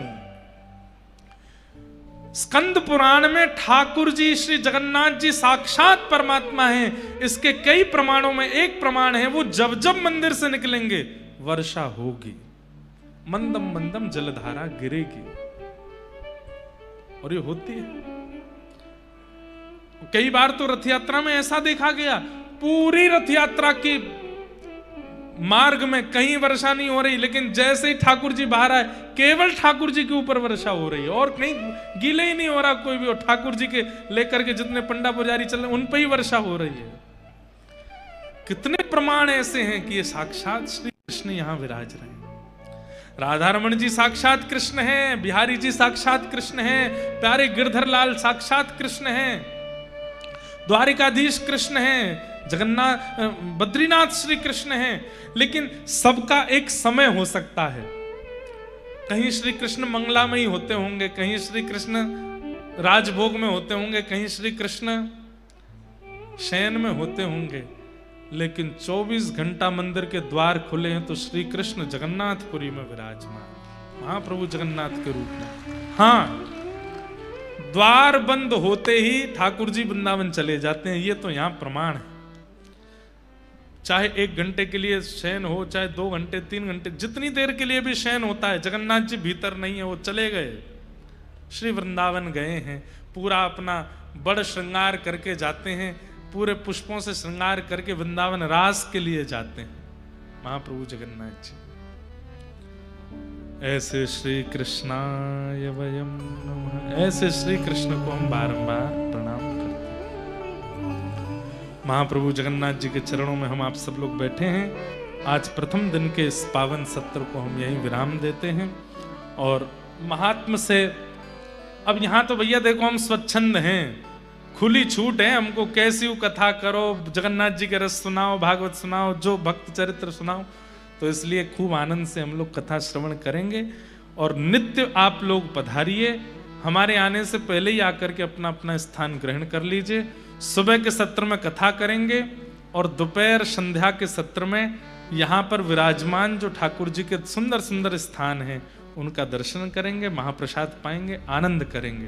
स्कंद पुराण में ठाकुर जी श्री जगन्नाथ जी साक्षात परमात्मा हैं। इसके कई प्रमाणों में एक प्रमाण है, वो जब जब मंदिर से निकलेंगे वर्षा होगी, मंदम मंदम जलधारा गिरेगी, और ये होती है। कई बार तो रथ यात्रा में ऐसा देखा गया, पूरी रथ यात्रा की मार्ग में कहीं वर्षा नहीं हो रही, लेकिन जैसे ही ठाकुर जी बाहर आए केवल ठाकुर जी के ऊपर वर्षा हो रही है, और कहीं गीले ही नहीं हो रहा कोई भी, और ठाकुर जी के लेकर के जितने पंडा पुजारी चल रहे उन पर ही वर्षा हो रही है। कितने प्रमाण ऐसे हैं कि ये साक्षात श्री कृष्ण यहां विराज रहे हैं। राधारमण जी साक्षात कृष्ण हैं, बिहारी जी साक्षात कृष्ण हैं, प्यारे गिरधर लाल साक्षात कृष्ण हैं, द्वारिकाधीश कृष्ण हैं, जगन्नाथ बद्रीनाथ श्री कृष्ण हैं। लेकिन सबका एक समय हो सकता है। कहीं श्री कृष्ण मंगलामयी होते होंगे, कहीं श्री कृष्ण राजभोग में होते होंगे, कहीं श्री कृष्ण शयन में होते होंगे, लेकिन 24 घंटा मंदिर के द्वार खुले हैं तो श्री कृष्ण जगन्नाथपुरी में विराजमान, महाप्रभु जगन्नाथ के रूप में। हाँ, द्वार बंद होते ही ठाकुर जी वृंदावन चले जाते हैं, ये तो यहां प्रमाण है। चाहे 1 घंटे के लिए शयन हो, चाहे 2 घंटे 3 घंटे, जितनी देर के लिए भी शयन होता है, जगन्नाथ जी भीतर नहीं है, वो चले गए, श्री वृंदावन गए हैं, पूरा अपना बड़ श्रृंगार करके जाते हैं, पूरे पुष्पों से श्रृंगार करके वृंदावन रास के लिए जाते हैं महाप्रभु जगन्नाथ जी। ऐसे श्री कृष्णाय वयम नमः, ऐसे श्री कृष्ण को हम बारंबार प्रणाम करते हैं। महाप्रभु जगन्नाथ जी के चरणों में हम आप सब लोग बैठे हैं। आज प्रथम दिन के इस पावन सत्र को हम यहीं विराम देते हैं। और महात्म से अब यहाँ तो भैया देखो हम स्वच्छंद हैं, खुली छूट है, हमको कैसी कथा करो, जगन्नाथ जी के रस सुनाओ, भागवत सुनाओ, जो भक्त चरित्र सुनाओ, तो इसलिए खूब आनंद से हम लोग कथा श्रवण करेंगे। और नित्य आप लोग पधारिए, हमारे आने से पहले ही आकर के अपना अपना स्थान ग्रहण कर लीजिए। सुबह के सत्र में कथा करेंगे और दोपहर संध्या के सत्र में यहाँ पर विराजमान जो ठाकुर जी के सुंदर सुंदर स्थान हैं उनका दर्शन करेंगे, महाप्रसाद पाएंगे, आनंद करेंगे।